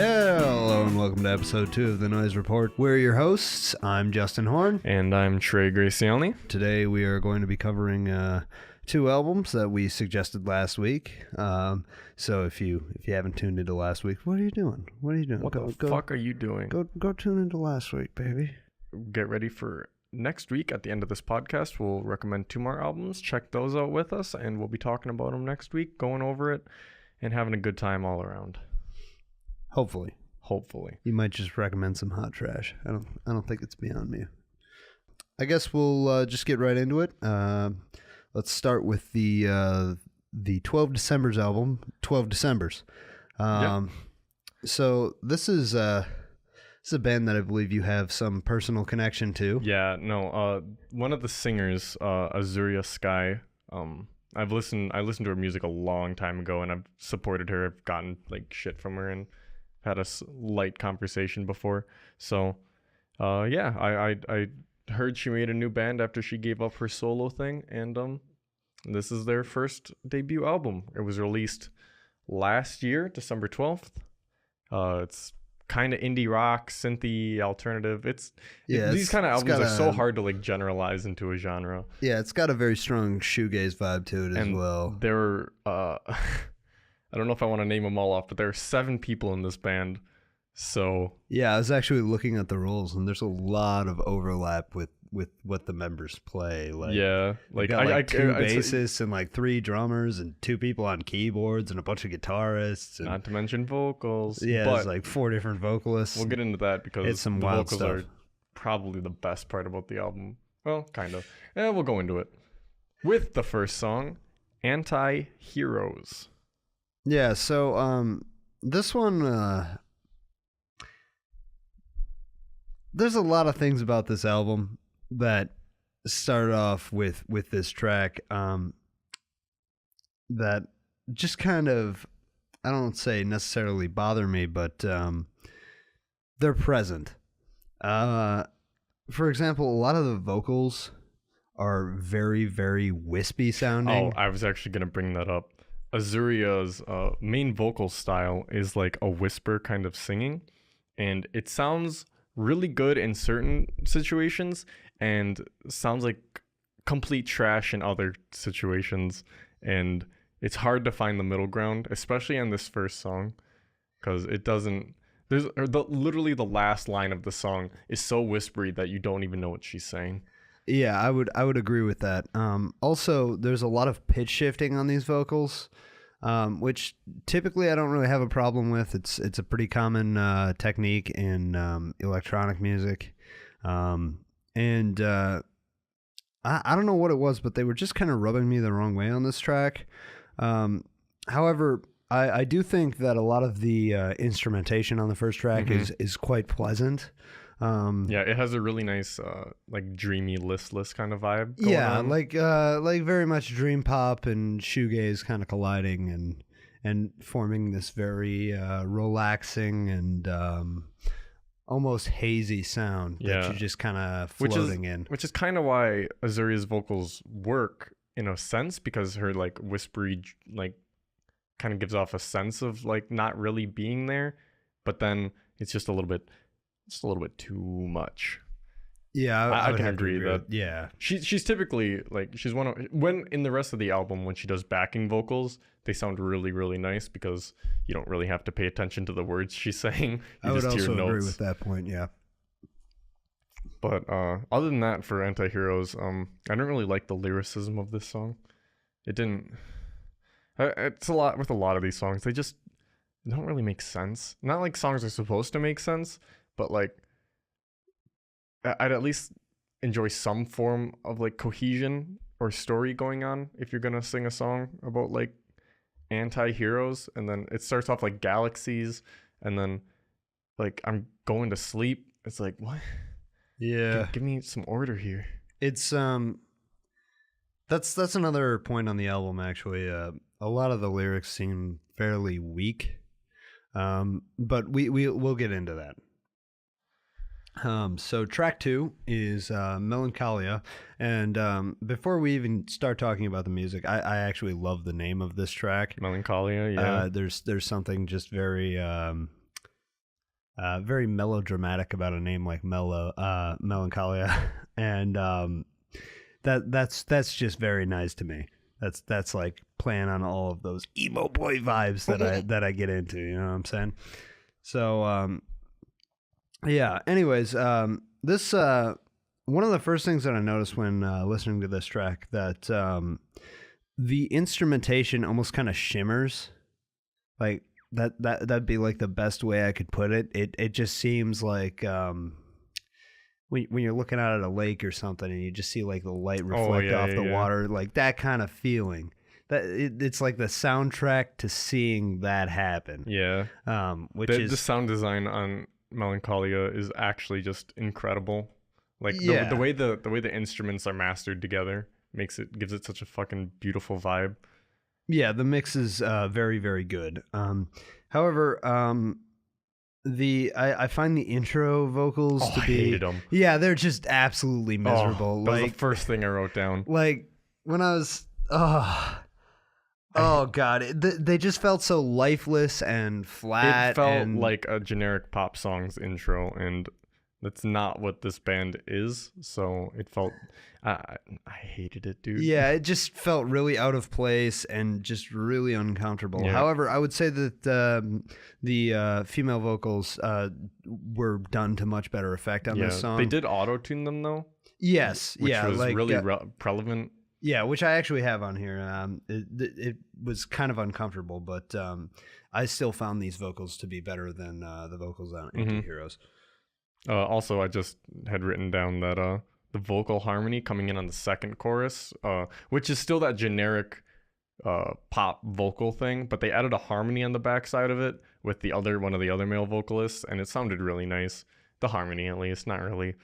Hello and welcome to episode 2 of The Noise Report. We're your hosts. I'm Justin Horn. And I'm Trey Gracioni. Today we are going to be covering two albums that we suggested last week. So if you haven't tuned into last week, what are you doing? What the fuck are you doing? Go tune into last week, baby. Get ready for next week. At the end of this podcast, we'll recommend 2 more albums. Check those out with us, and we'll be talking about them next week, going over it, and having a good time all around. Hopefully. You might just recommend some hot trash. I don't think it's beyond me. I guess we'll just get right into it. Let's start with the 12 Decembers album, 12 Decembers. So this is a band that I believe you have some personal connection to. Yeah, no. One of the singers, Azuria Sky. I listened to her music a long time ago, and I've supported her. I've gotten like shit from her and had a light conversation before. So, yeah, I heard she made a new band after she gave up her solo thing, and this is their first debut album. It was released last year, December 12th. It's kind of indie rock, synthy, alternative. These kind of albums are so hard to like generalize into a genre. Yeah, it's got a very strong shoegaze vibe to it as well. There I don't know if I want to name them all off, but there are 7 people in this band. So yeah, I was actually looking at the roles, and there's a lot of overlap with what the members play. Like, yeah, like I 2 bassists and like 3 drummers and 2 people on keyboards and a bunch of guitarists. And, not to mention vocals. Yeah, there's like 4 different vocalists. We'll get into that because it's some the wild vocals stuff. are probably the best part about the album. Well, kind of. Yeah, we'll go into it with the first song, Anti-Heroes. Yeah, so this one, there's a lot of things about this album that start off with this track that just kind of, I don't say necessarily bother me, but they're present. For example, a lot of the vocals are very, very wispy sounding. Oh, I was actually going to bring that up. Azuria's main vocal style is like a whisper kind of singing, and it sounds really good in certain situations and sounds like complete trash in other situations, and it's hard to find the middle ground, especially on this first song, because it doesn't, literally the last line of the song is so whispery that you don't even know what she's saying. Yeah, I would agree with that. Also, there's a lot of pitch shifting on these vocals, which typically I don't really have a problem with. It's a pretty common technique in electronic music, and I don't know what it was, but they were just kind of rubbing me the wrong way on this track. However, I do think that a lot of the instrumentation on the first track is quite pleasant. Yeah, it has a really nice like dreamy listless kind of vibe going on. like very much dream pop and shoegaze kind of colliding and forming this very relaxing and almost hazy sound that you're just kind of floating in. Which is kind of why Azuria's vocals work in a sense, because her like whispery like kind of gives off a sense of like not really being there, but then it's just a little bit too much. Yeah, I can agree that. Yeah, she's typically like, she's one of, when in the rest of the album when she does backing vocals, they sound really, really nice because you don't really have to pay attention to the words she's saying. I would also agree with that point. Yeah, but other than that, for Anti-Heroes, I don't really like the lyricism of this song. It didn't. It's a lot with a lot of these songs. They don't really make sense. Not like songs are supposed to make sense, but like I'd at least enjoy some form of like cohesion or story going on if you're gonna sing a song about like anti-heroes, and then it starts off like galaxies, and then like I'm going to sleep. It's like, what? Yeah, give me some order here. It's that's another point on the album actually. A lot of the lyrics seem fairly weak, but we'll get into that. So track 2 is Melancholia, and before we even start talking about the music, I actually love the name of this track. Melancholia, yeah. There's something just very very melodramatic about a name like Melancholia, and that's just very nice to me. That's like playing on all of those emo boy vibes that I get into. You know what I'm saying? So yeah. Anyways, this one of the first things that I noticed when listening to this track that the instrumentation almost kind of shimmers, like that'd be like the best way I could put it. It just seems like when you're looking out at a lake or something and you just see like the light reflect off the water, like that kind of feeling. It's like the soundtrack to seeing that happen. Yeah. The sound design on Melancholia is actually just incredible. Like the way the instruments are mastered together gives it such a fucking beautiful vibe. Yeah, the mix is very, very good. However, I find the intro vocals to be, I hated them. Yeah, they're just absolutely miserable. That was the first thing I wrote down. Like when I was god, they just felt so lifeless and flat. It felt like a generic pop song's intro, and that's not what this band is. So it felt, I hated it, dude. Yeah, it just felt really out of place and just really uncomfortable. Yeah. However, I would say that the female vocals were done to much better effect on this song. They did auto-tune them though. Yes, which was like, really relevant. Yeah, which I actually have on here. It was kind of uncomfortable, but I still found these vocals to be better than the vocals on Anti-Heroes. Also, I just had written down that the vocal harmony coming in on the second chorus, which is still that generic pop vocal thing, but they added a harmony on the backside of it with one of the other male vocalists, and it sounded really nice. The harmony, at least, not really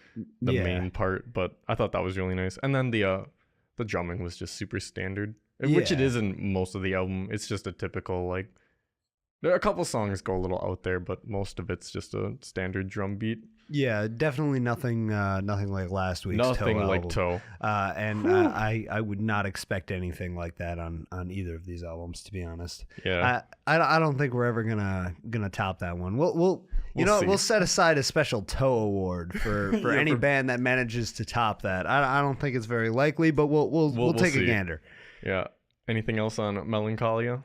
the main part, but I thought that was really nice. And then the drumming was just super standard, which it is in most of the album. It's just a typical, like, there are a couple songs go a little out there, but most of it's just a standard drum beat. Yeah, definitely nothing like last week's Nothing Toe like album. Toe. And I would not expect anything like that on either of these albums, to be honest. Yeah. I don't think we're ever gonna top that one. We'll set aside a special Toe award for any band that manages to top that. I don't think it's very likely, but we'll take a gander. Yeah. Anything else on Melancholia?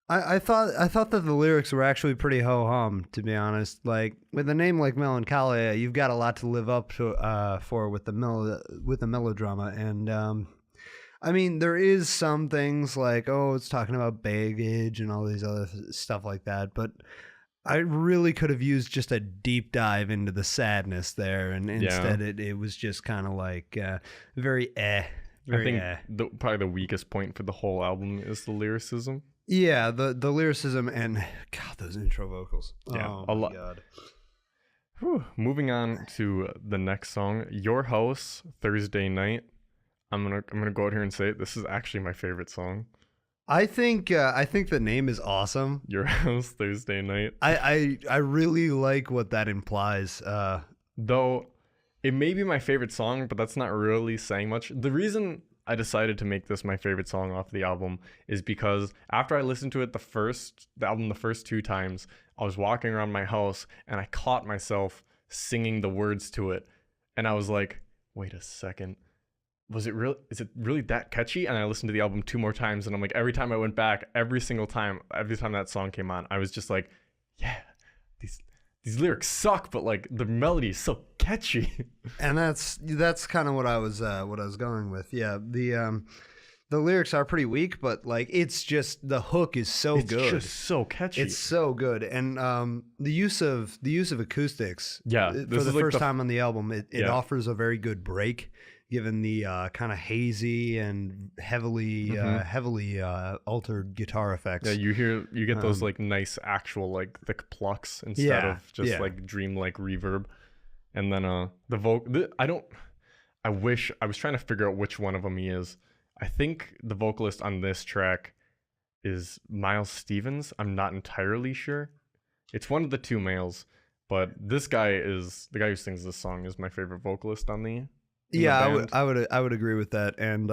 I thought that the lyrics were actually pretty ho-hum, to be honest. Like, with a name like Melancholia, you've got a lot to live up to for with the melodrama. And I mean, there is some things like, it's talking about baggage and all these other stuff like that, but I really could have used just a deep dive into the sadness there, and instead it was just kind of like very I think probably the weakest point for the whole album is the lyricism. Yeah, the lyricism and God, those intro vocals. Yeah, oh my God. Whew. Moving on to the next song, Your House, Thursday Night. I'm gonna go out here and say it. This is actually my favorite song. I think the name is awesome. Your House, Thursday Night. I really like what that implies. Though it may be my favorite song, but that's not really saying much. The reason I decided to make this my favorite song off the album is because after I listened to it the first two times, I was walking around my house and I caught myself singing the words to it, and I was like, wait a second, is it really that catchy? And I listened to the album 2 more times, and I'm like, every time I went back, every time that song came on, I was just like, yeah, these lyrics suck, but like the melody is so catchy. And that's kind of what I was going with. Yeah, the lyrics are pretty weak, but like it's just the hook is so good. It's just so catchy. It's so good, and the use of acoustics. Yeah, for the first time on the album, it offers a very good break, given the kind of hazy and heavily altered guitar effects. Yeah, you get those like nice actual like thick plucks instead of just like dreamlike reverb. And then the vocal, I wish I was trying to figure out which one of them he is. I think the vocalist on this track is Miles Stevens. I'm not entirely sure. It's one of the 2 males, but this guy is the guy who sings this song is my favorite vocalist on the. Yeah, I would agree with that, and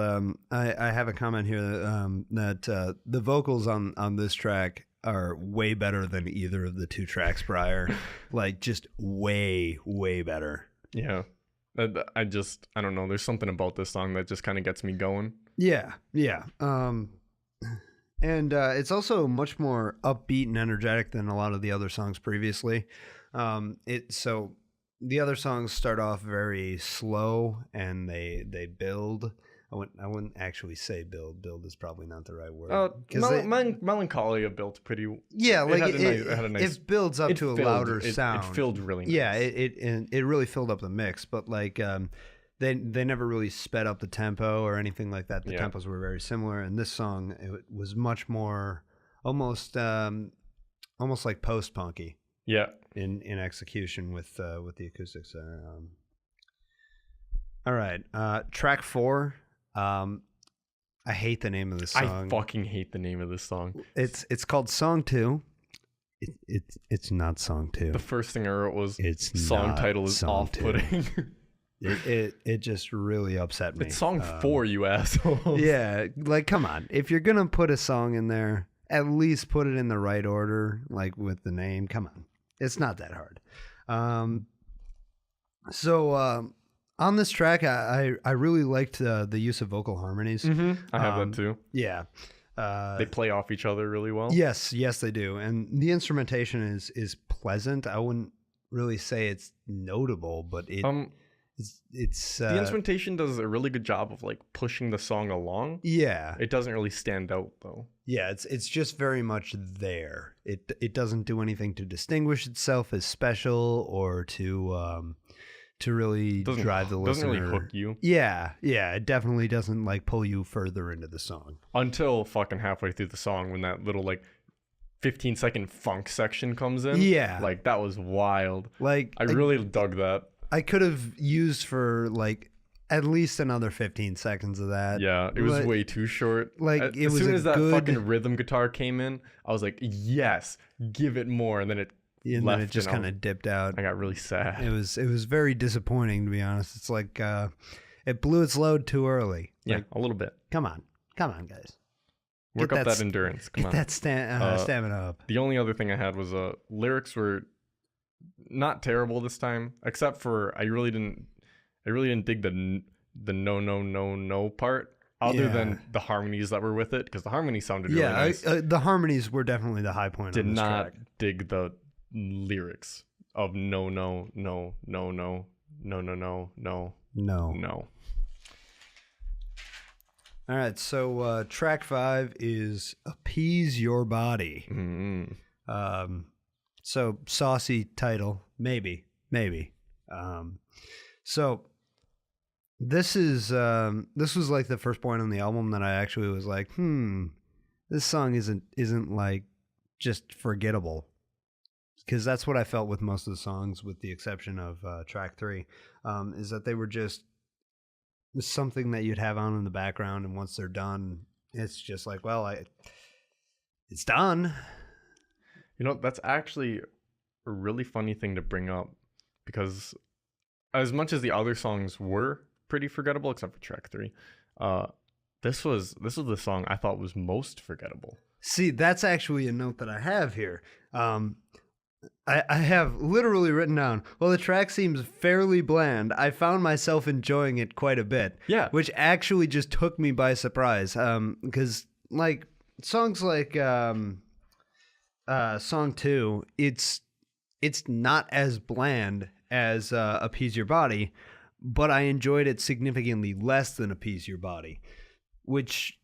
I have a comment here that the vocals on this track are way better than either of the 2 tracks prior. Like, just way, way better. Yeah. I don't know. There's something about this song that just kind of gets me going. Yeah. And it's also much more upbeat and energetic than a lot of the other songs previously. So the other songs start off very slow and they build. I wouldn't actually say build. Build is probably not the right word. Melancholia built pretty. Yeah, like it had a nice. It builds up to a louder sound. It filled really nice. Yeah, it really filled up the mix. But like they never really sped up the tempo or anything like that. The tempos were very similar. And this song, it was much more almost like post punky. Yeah. In execution with the acoustics there. All right, track 4. I hate the name of this song. I fucking hate the name of this song. It's called Song 2. It's not Song 2. The first thing I wrote was it's song title is off-putting. It just really upset me. It's song 4, you assholes. Yeah, like come on. If you're gonna put a song in there, at least put it in the right order, like with the name. Come on, it's not that hard. On this track, I really liked the use of vocal harmonies. Mm-hmm. I have that too. Yeah. They play off each other really well. Yes, they do. And the instrumentation is pleasant. I wouldn't really say it's notable, but it's the instrumentation does a really good job of like pushing the song along. Yeah. It doesn't really stand out though. Yeah, it's just very much there. It doesn't do anything to distinguish itself as special or to really drive the listener. Doesn't really hook you. Yeah, it definitely doesn't like pull you further into the song. Until fucking halfway through the song when that little like 15-second funk section comes in. Yeah. Like that was wild. Like I really dug that. I could have used for like at least another 15 seconds of that. Yeah, it was way too short. Like as soon as that fucking rhythm guitar came in, I was like, yes, give it more. And then it left, then it just kind of dipped out. I got really sad. It was very disappointing, to be honest. It's like it blew its load too early. Yeah, like, a little bit. Come on, guys. Work up that endurance. Come on. Get that stamina up. The only other thing I had was lyrics were not terrible this time, except for I really didn't dig the no part. Other than the harmonies that were with it, because the harmonies sounded really nice. The harmonies were definitely the high point. Did on this not track. dig the lyrics of no. All right, so track 5 is Appease Your Body. Mm-hmm. So saucy title, maybe. So this was like the first point on the album that I actually was like, this song isn't like just forgettable, because that's what I felt with most of the songs, with the exception of track 3, is that they were just something that you'd have on in the background, and once they're done, it's just like, well, it's done. You know, that's actually a really funny thing to bring up, because as much as the other songs were pretty forgettable, except for track 3, this was the song I thought was most forgettable. See, that's actually a note that I have here. I have literally written down, well, the track seems fairly bland. I found myself enjoying it quite a bit. Yeah. Which actually just took me by surprise. Because, like, songs like Song 2, it's not as bland as Appease Your Body, but I enjoyed it significantly less than Appease Your Body, which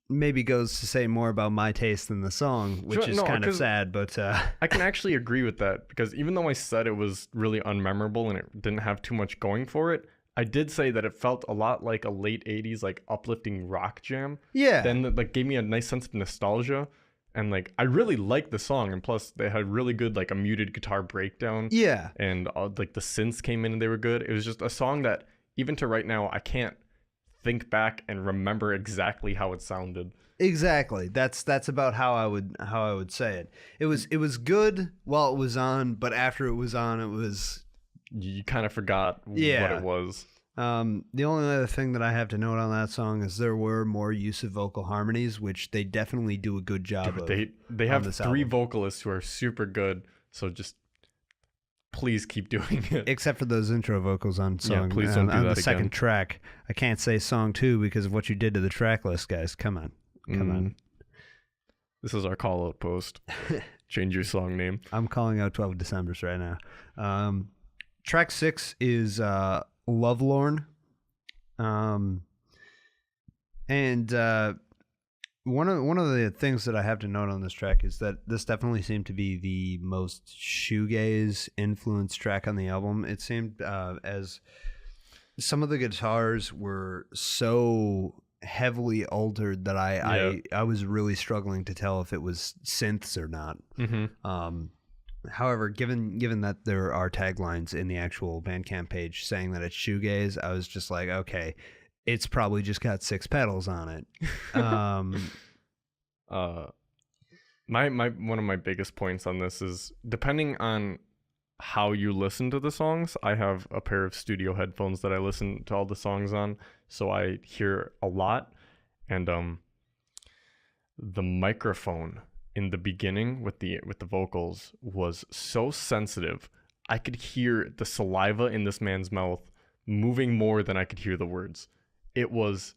maybe goes to say more about my taste in the song, which is kind of sad, but I can actually agree with that, because even though I said it was really unmemorable and it didn't have too much going for it, I did say that it felt a lot like a late 80s like uplifting rock jam. Yeah. Then that like gave me a nice sense of nostalgia, and like I really liked the song, and plus they had really good like a muted guitar breakdown. Yeah. And like the synths came in and they were good. It was just a song that even to right now I can't think back and remember exactly how it sounded. Exactly. That's about how I would say it. It was good while it was on, but after it was on, it was, you kind of forgot what it was. The only other thing that I have to note on that song is there were more use of vocal harmonies, which they definitely do a good job of. They on have this three album. vocalists who are super good, so just please keep doing it. Except for those intro vocals on song. please don't do on that the second again. track. I can't say song 2 because of what you did to the track list, guys. Come on. This is our call out post. Change your song name. I'm calling out 12 Decembers right now. Track 6 is Lovelorn. And one of the things that I have to note on this track is that this definitely seemed to be the most shoegaze influenced track on the album. It seemed as some of the guitars were so heavily altered that I was really struggling to tell if it was synths or not. However, given that there are taglines in the actual Bandcamp page saying that it's shoegaze, I was just like, okay, it's probably just got 6 pedals on it. My one of my biggest points on this is depending on how you listen to the songs. I have a pair of studio headphones that I listen to all the songs on, so I hear a lot. And the microphone in the beginning with the vocals was so sensitive. I could hear the saliva in this man's mouth moving more than I could hear the words. It was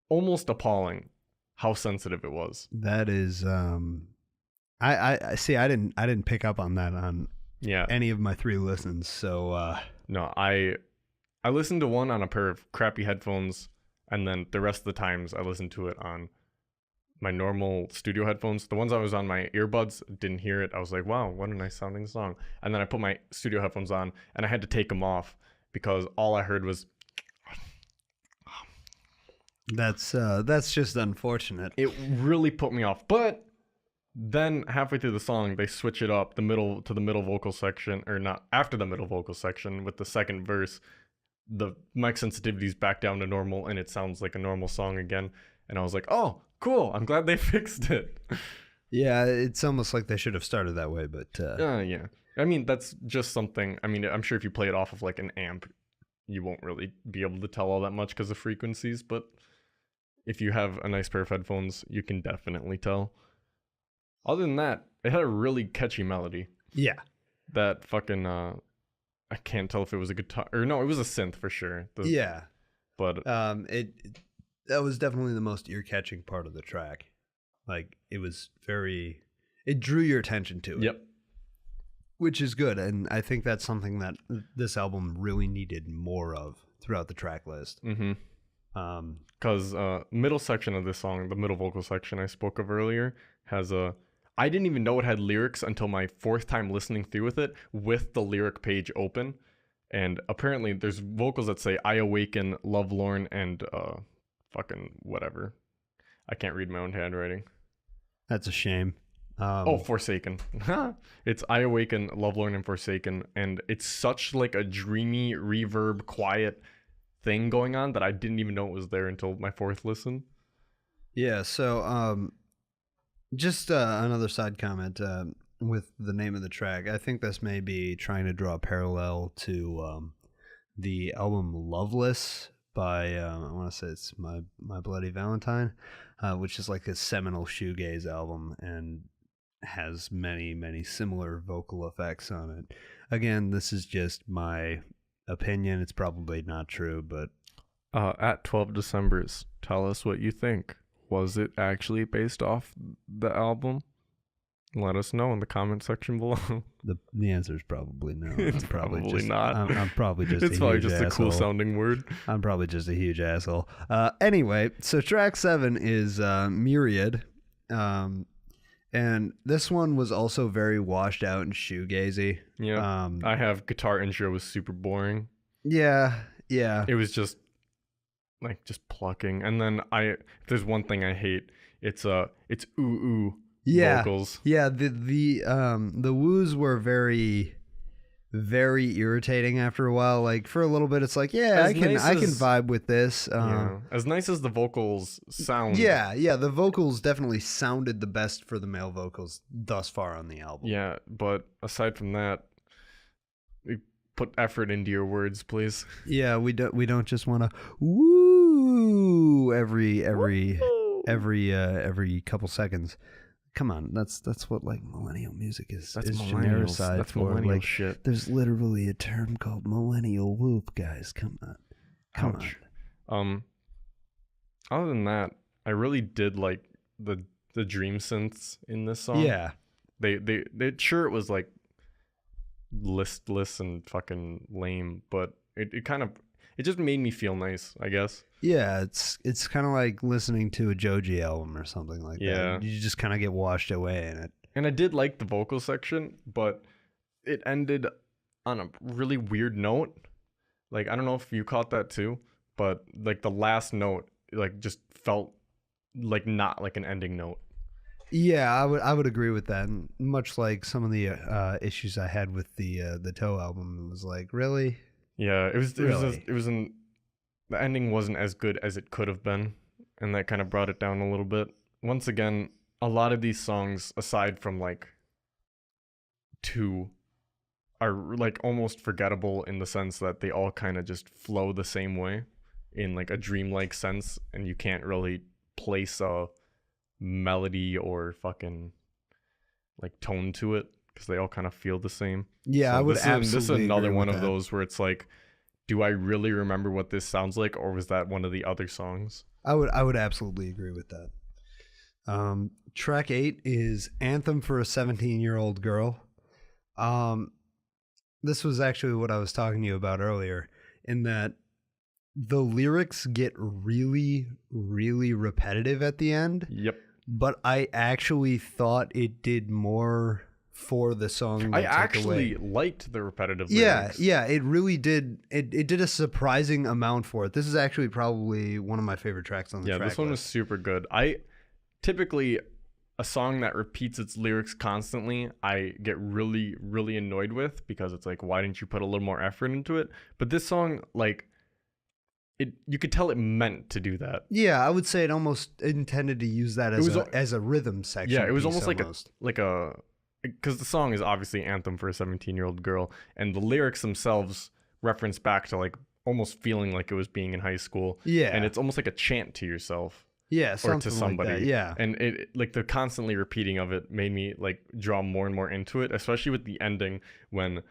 almost appalling how sensitive it was. That is I see I didn't pick up on that on any of my 3 listens. So no, I listened to one on a pair of crappy headphones, and then the rest of the times I listened to it on my normal studio headphones. The ones I was on my earbuds, didn't hear it. I was like, wow, what a nice sounding song. And then I put my studio headphones on and I had to take them off because all I heard was that's just unfortunate. It really put me off. But then halfway through the song, they switch it up the middle vocal section, or not after the middle vocal section with the second verse. The mic sensitivity's back down to normal and it sounds like a normal song again. And I was like, oh, cool. I'm glad they fixed it. Yeah, it's almost like they should have started that way, but yeah. I mean, that's just something. I mean, I'm sure if you play it off of like an amp, you won't really be able to tell all that much because of frequencies, but if you have a nice pair of headphones, you can definitely tell. Other than that, it had a really catchy melody. Yeah. That fucking I can't tell if it was a guitar or no, it was a synth for sure. Yeah. But that was definitely the most ear-catching part of the track. Like, it drew your attention to it. Yep. Which is good, and I think that's something that this album really needed more of throughout the track list. Because middle section of this song, the middle vocal section I spoke of earlier, has I didn't even know it had lyrics until my 4th time listening through with the lyric page open. And apparently there's vocals that say, I awaken, lovelorn, and fucking whatever. I can't read my own handwriting. That's a shame. Forsaken. It's I awaken, lovelorn, and forsaken. And it's such like a dreamy, reverb, quiet thing going on that I didn't even know it was there until my 4th listen. Yeah, so just another side comment with the name of the track. I think this may be trying to draw a parallel to the album Loveless by I want to say it's My Bloody Valentine, which is like a seminal shoegaze album and has many similar vocal effects on it. Again, this is just my opinion. It's probably not true, but at 12 Decembers, tell us what you think. Was it actually based off the album? Let us know in the comment section below. The answer is probably no. It's probably not. I'm probably just it's a probably huge just asshole. a cool sounding word. I'm probably just a huge asshole. Anyway, so track 7 is Myriad. And this one was also very washed out and shoegazy. Yeah. I have guitar intro was super boring. Yeah. It was just plucking. And then if there's one thing I hate, it's ooh vocals. Yeah, the woos were very irritating after a while. Like for a little bit it's like, I can vibe with this. As nice as the vocals sound. Yeah, the vocals definitely sounded the best for the male vocals thus far on the album. Yeah, but aside from that, put effort into your words, please. Yeah, we don't just want to woo every couple seconds. Come on, that's what like millennial music is. That's is millennials. genericide That's for. millennial Like, shit. there's literally a term called millennial whoop, guys. Come on. Ouch. Other than that, I really did like the dream synths in this song. Yeah. They sure it was like listless and fucking lame, but it kind of it just made me feel nice, I guess. Yeah, it's kind of like listening to a Joji album or something like that. You just kind of get washed away in it. And I did like the vocal section, but it ended on a really weird note. Like, I don't know if you caught that too, but like the last note like just felt like not like an ending note. Yeah, I would agree with that. And much like some of the issues I had with the Toe album, it was like, really? Yeah, Really? The ending wasn't as good as it could have been, and that kind of brought it down a little bit. Once again, a lot of these songs, aside from like two, are like almost forgettable in the sense that they all kind of just flow the same way in like a dreamlike sense, and you can't really place a melody or fucking like tone to it because they all kind of feel the same. Yeah, So I would this absolutely is another agree one with of that. those where it's like, do I really remember what this sounds like, or was that one of the other songs? I would absolutely agree with that. Track 8 is Anthem for a 17-Year-Old Girl. This was actually what I was talking to you about earlier, in that the lyrics get really, really repetitive at the end. Yep. But I actually thought it did more for the song. I actually liked the repetitive lyrics. Yeah, it really did. It did a surprising amount for it. This is actually probably one of my favorite tracks on the track this one was list. super good. I typically, a song that repeats its lyrics constantly, I get really, really annoyed with, because it's like, why didn't you put a little more effort into it? But this song, like, you could tell it meant to do that. Yeah, I would say it almost intended to use that as a rhythm section. Yeah, it was almost almost. like a because the song is obviously Anthem for a 17-year-old girl, and the lyrics themselves reference back to like almost feeling like it was being in high school. Yeah, and it's almost like a chant to yourself. Yeah, or to somebody. Like that, yeah. And it like the constantly repeating of it made me like draw more and more into it, especially with the ending when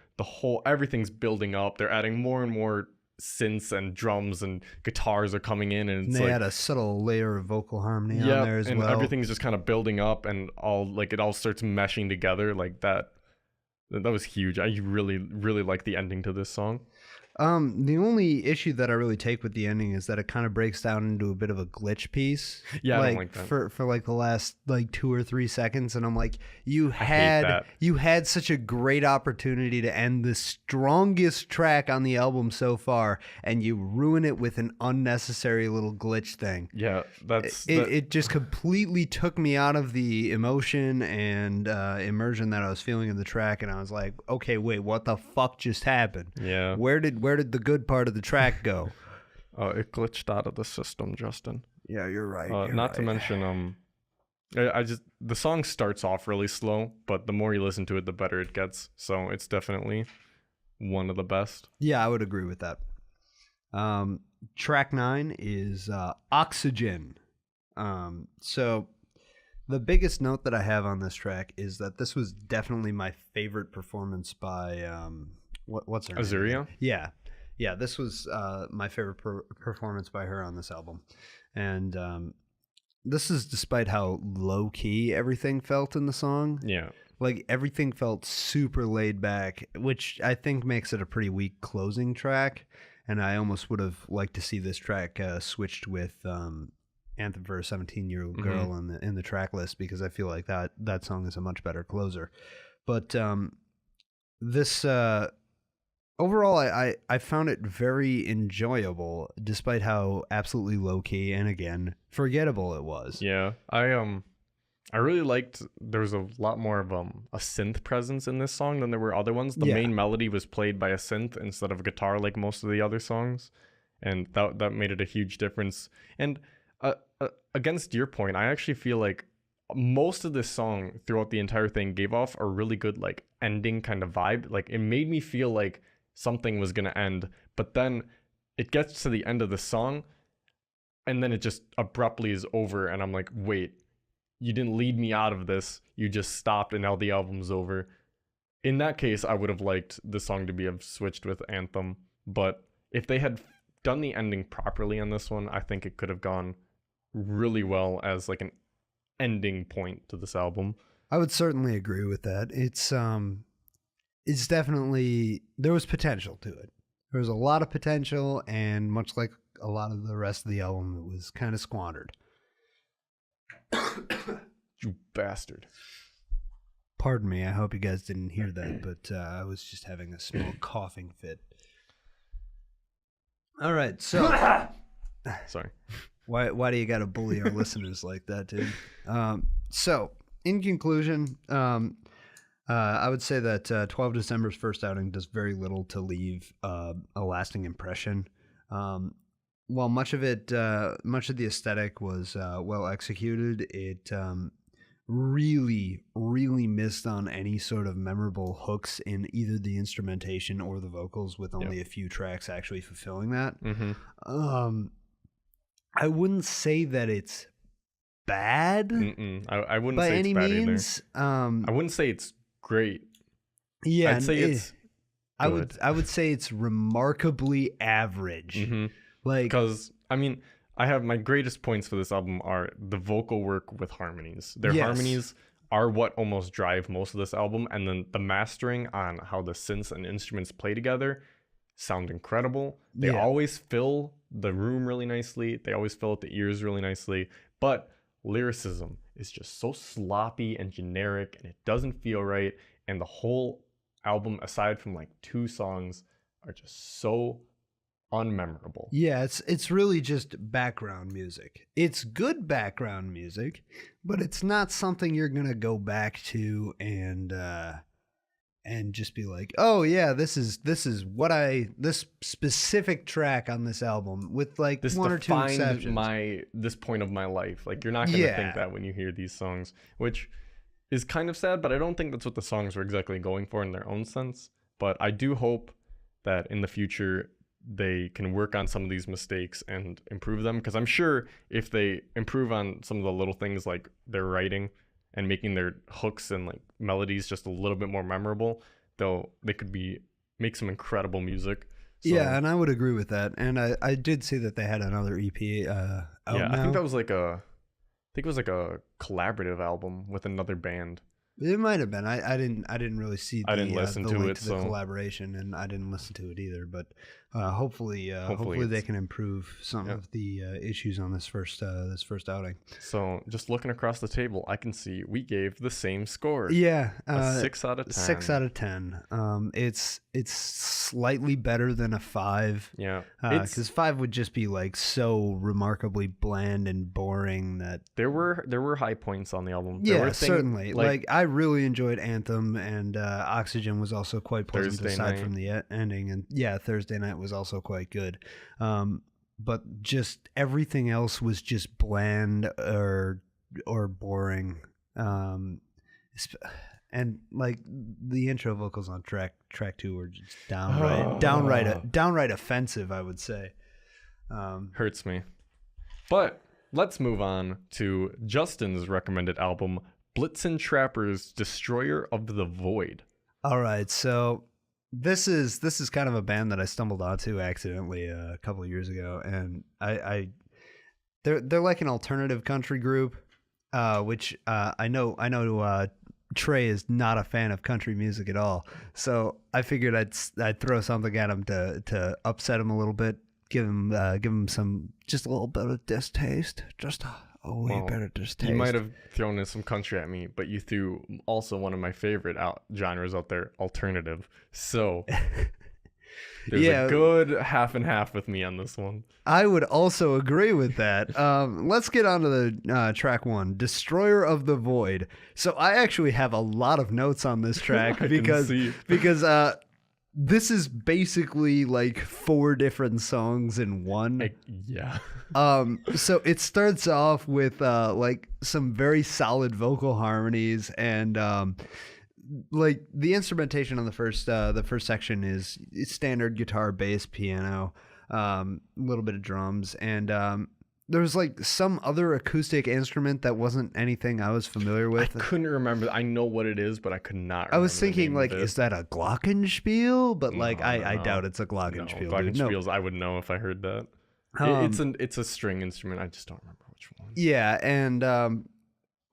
everything's building up. They're adding more and more synths and drums and guitars are coming in, and it's they like had a subtle layer of vocal harmony on there as and well. everything's just kind of building up, and it all starts meshing together like that. That was huge. I really, really like the ending to this song. The only issue that I really take with the ending is that it kind of breaks down into a bit of a glitch piece. Yeah, like, I don't like that. For like the last like 2 or 3 seconds, and I'm like, you had such a great opportunity to end the strongest track on the album so far, and you ruin it with an unnecessary little glitch thing. Yeah, it just completely took me out of the emotion and immersion that I was feeling in the track, and I was like, okay, wait, what the fuck just happened? Yeah. Where did the good part of the track go? It glitched out of the system, Justin. Yeah, you're right. Not to mention, the song starts off really slow, but the more you listen to it, the better it gets. So it's definitely one of the best. Yeah, I would agree with that. Track 9 is Oxygen. So the biggest note that I have on this track is that this was definitely my favorite performance by what's her name? Azuria? Yeah, this was my favorite performance by her on this album. And this is despite how low-key everything felt in the song. Yeah. Like, everything felt super laid back, which I think makes it a pretty weak closing track. And I almost would have liked to see this track switched with Anthem for a 17-Year-Old Girl in the track list, because I feel like that song is a much better closer. But this overall, I found it very enjoyable, despite how absolutely low key and again forgettable it was. Yeah, I really liked. There was a lot more of a synth presence in this song than there were other ones. The main melody was played by a synth instead of a guitar, like most of the other songs, and that made it a huge difference. And against your point, I actually feel like most of this song throughout the entire thing gave off a really good like ending kind of vibe. Like, it made me feel like something was going to end. But then it gets to the end of the song and then it just abruptly is over. And I'm like, wait, you didn't lead me out of this. You just stopped and now the album's over. In that case, I would have liked the song to have switched with Anthem. But if they had done the ending properly on this one, I think it could have gone really well as like an ending point to this album. I would certainly agree with that. It's definitely, there was potential to it. There was a lot of potential, and much like a lot of the rest of the album, it was kind of squandered. You bastard. Pardon me, I hope you guys didn't hear that, but I was just having a small coughing fit. All right, so... Sorry. Why do you got to bully our listeners like that, dude? So, in conclusion, I would say that 12 December's first outing does very little to leave a lasting impression. While much of the aesthetic was well executed, it really missed on any sort of memorable hooks in either the instrumentation or the vocals, with only a few tracks actually fulfilling that. I wouldn't say that it's bad. I wouldn't by say any it's bad means. either. I wouldn't say it's great. Yeah, I'd say it's good. I would say it's remarkably average. Like, because I mean, I have my greatest points for this album are the vocal work with harmonies. Their harmonies are what almost drive most of this album, and then the mastering on how the synths and instruments play together sound incredible. They always fill the room really nicely. They always fill out the ears really nicely. But lyricism is just so sloppy and generic, and it doesn't feel right. And the whole album, aside from like 2 songs, are just so unmemorable. Yeah, it's really just background music. It's good background music, but it's not something you're gonna go back to and just be like, oh yeah, this is this specific track on this album with like this one or two exceptions. This point of my life. Like, you're not gonna think that when you hear these songs, which is kind of sad, but I don't think that's what the songs were exactly going for in their own sense. But I do hope that in the future they can work on some of these mistakes and improve them, because I'm sure if they improve on some of the little things like their writing and making their hooks and like melodies just a little bit more memorable, they could make some incredible music. So, yeah, and I would agree with that. And I did see that they had another EP out now. I think that was like it was like a collaborative album with another band. It might have been. I didn't really see. I didn't listen the to link it. To the collaboration, and I didn't listen to it either. But hopefully they can improve some of the issues on this first outing. So just looking across the table, I can see we gave the same score. Yeah, a 6 out of 10. 6 out of 10. It's slightly better than a 5. Yeah, because 5 would just be like so remarkably bland and boring that there were high points on the album. Certainly. Like I really enjoyed Anthem, and Oxygen was also quite pleasant from the ending, and Thursday Night was also quite good. But just everything else was just bland or boring. And like the intro vocals on track 2 were just downright offensive, I would say. Hurts me. But let's move on to Justin's recommended album, Blitzen Trapper's Destroyer of the Void. All right, so this is kind of a band that I stumbled onto accidentally a couple of years ago, and they're like an alternative country group, which I know Trey is not a fan of country music at all, so I figured I'd throw something at him to upset him a little bit, give him some, just a little bit of distaste, just a wee bit of distaste. You might have thrown in some country at me, but you threw also one of my favorite genres out there, alternative. So there's a good half and half with me on this one. I would also agree with that. Let's get on to the track 1, Destroyer of the Void. So I actually have a lot of notes on this track because this is basically like 4 different songs in one. So it starts off with like some very solid vocal harmonies, and like the instrumentation on the first section is standard guitar, bass, piano, a little bit of drums, and there was like some other acoustic instrument that wasn't anything I was familiar with. I couldn't remember. I know what it is, but I could not remember. I was thinking, like, is that a glockenspiel? But like, I No. doubt it's a glockenspiel. Glockenspiels, I would know if I heard that. It's a string instrument. I just don't remember which one. Yeah, and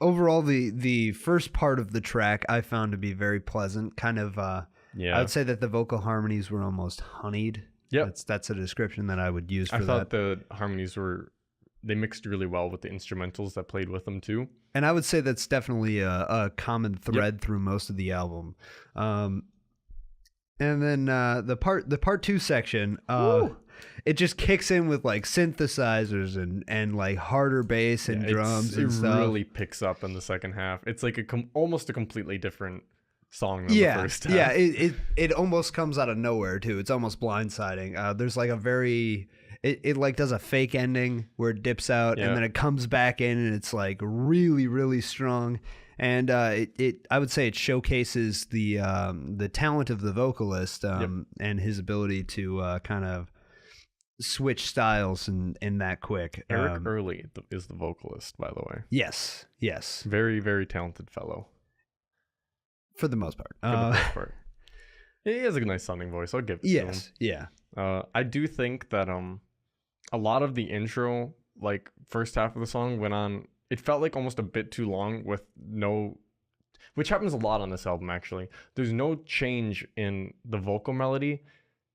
overall, the first part of the track I found to be very pleasant. Kind of, I would say that the vocal harmonies were almost honeyed. Yeah, that's a description that I would use for that. I thought the harmonies they mixed really well with the instrumentals that played with them too. And I would say that's definitely a common thread through most of the album. And then the part two section, it just kicks in with like synthesizers and like harder bass and drums and stuff. It really picks up in the second half. It's like almost a completely different song than the first half. Yeah, it almost comes out of nowhere too. It's almost blindsiding. There's like a very it like does a fake ending where it dips out and then it comes back in and it's like really, really strong. And I would say it showcases the talent of the vocalist and his ability to kind of switch styles in that quick. Eric Early is the vocalist, by the way. Yes. Very, very talented fellow. For the most part. He has a nice sounding voice. I'll give it to him. Yeah. I do think that a lot of the intro, like first half of the song, went on. It felt like almost a bit too long which happens a lot on this album actually. There's no change in the vocal melody,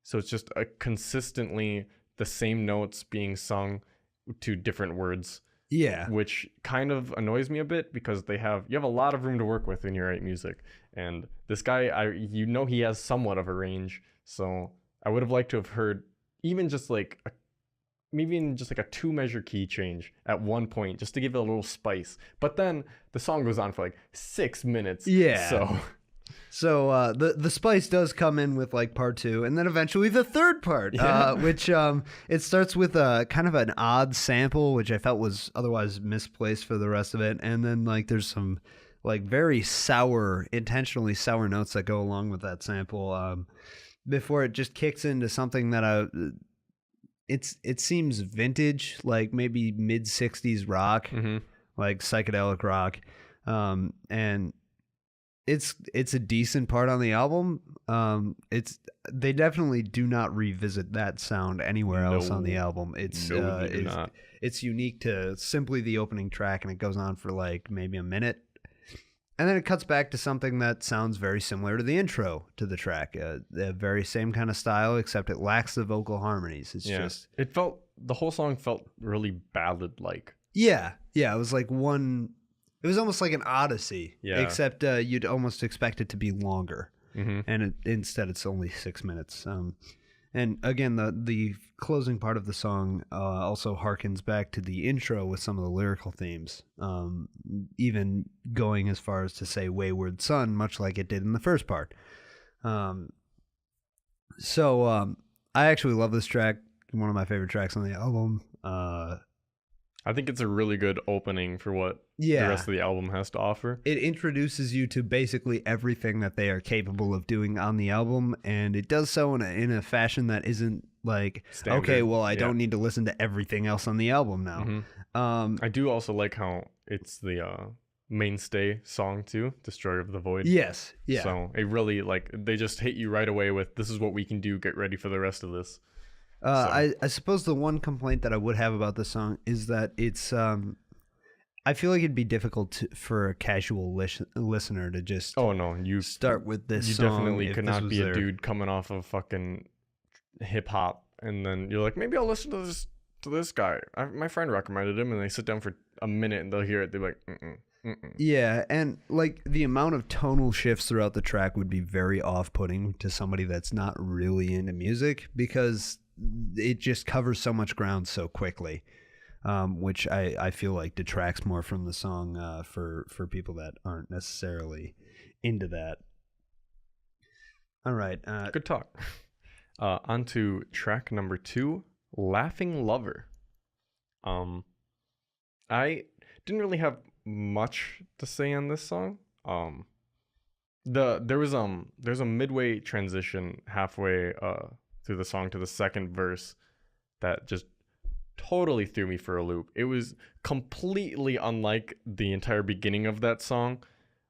so it's just consistently the same notes being sung to different words. Yeah, which kind of annoys me a bit because you have a lot of room to work with when you write music, and this guy, he has somewhat of a range, so I would have liked to have heard even just like maybe in just like a 2-measure key change at one point just to give it a little spice. But then the song goes on for like 6 minutes. Yeah. So the spice does come in with like part 2, and then eventually the third part, which it starts with a kind of an odd sample, which I felt was otherwise misplaced for the rest of it, and then like there's some like very intentionally sour notes that go along with that sample before it just kicks into something that it seems vintage, like maybe mid 60s rock, like psychedelic rock, and it's a decent part on the album. They definitely do not revisit that sound anywhere else on the album. It's unique to simply the opening track, and it goes on for like maybe a minute. And then it cuts back to something that sounds very similar to the intro to the track. The very same kind of style, except it lacks the vocal harmonies. The whole song felt really ballad-like. Yeah. It was like it was almost like an odyssey, except you'd almost expect it to be longer. And instead it's only 6 minutes. And again, the closing part of the song also harkens back to the intro with some of the lyrical themes, even going as far as to say "Wayward Son," much like it did in the first part. So I actually love this track. One of my favorite tracks on the album. I think it's a really good opening for what the rest of the album has to offer. It introduces you to basically everything that they are capable of doing on the album, and it does so in a fashion that isn't like, standard. Okay, well, I don't need to listen to everything else on the album now. I do also like how it's the mainstay song too, Destroyer of the Void. Yes, yeah. So it really, like, they just hit you right away with, this is what we can do, get ready for the rest of this. I suppose the one complaint that I would have about this song is that it's I feel like it'd be difficult for a casual listener to just you start with this you song. Definitely could not be a dude coming off of fucking hip hop and then you're like, maybe I'll listen to this guy. My friend recommended him, and they sit down for a minute and they'll hear it, they're like, Yeah, and like the amount of tonal shifts throughout the track would be very off-putting to somebody that's not really into music, because it just covers so much ground so quickly, which I feel like detracts more from the song for people that aren't necessarily into that. All right. Good talk. On to track number 2, Laughing Lover. I didn't really have much to say on this song. There's a midway transition halfway through the song to the second verse that just totally threw me for a loop. It was completely unlike the entire beginning of that song,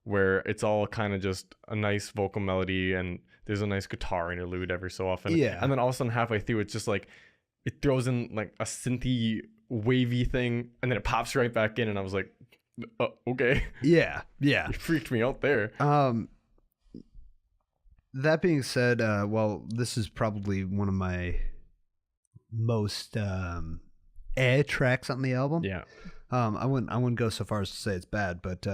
where it's all kind of just a nice vocal melody and there's a nice guitar interlude every so often. Yeah. And then all of a sudden halfway through, it's just like it throws in like a synthy wavy thing and then it pops right back in, and I was like, okay. Yeah. You freaked me out there. That being said, well, this is probably one of my most air tracks on the album. Yeah. I wouldn't go so far as to say it's bad, but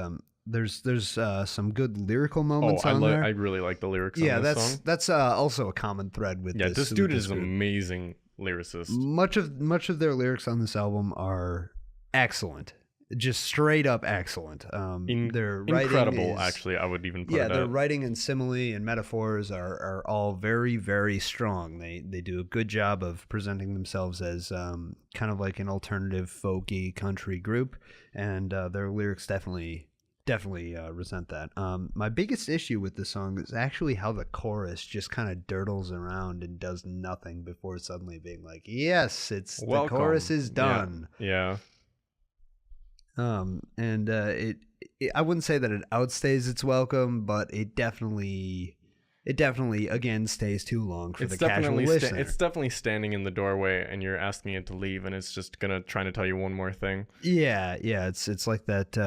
there's some good lyrical moments on there. I really like the lyrics Yeah, on this song. that's also a common thread with Yeah, this dude is an group. amazing lyricist. Much of their lyrics on this album are excellent. Just straight up excellent. Their writing Incredible, is, actually, I would even put yeah, it their at. writing and simile and metaphors are all very, very strong. They do a good job of presenting themselves as kind of like an alternative folky country group, and their lyrics definitely resent that. My biggest issue with this song is actually how the chorus just kind of dirtles around and does nothing before suddenly being like, yes, the chorus is done. Yeah. I wouldn't say that it outstays its welcome, but it definitely again stays too long for the casual listener. It's definitely standing in the doorway and you're asking it to leave, and it's just trying to tell you one more thing. Yeah, it's like that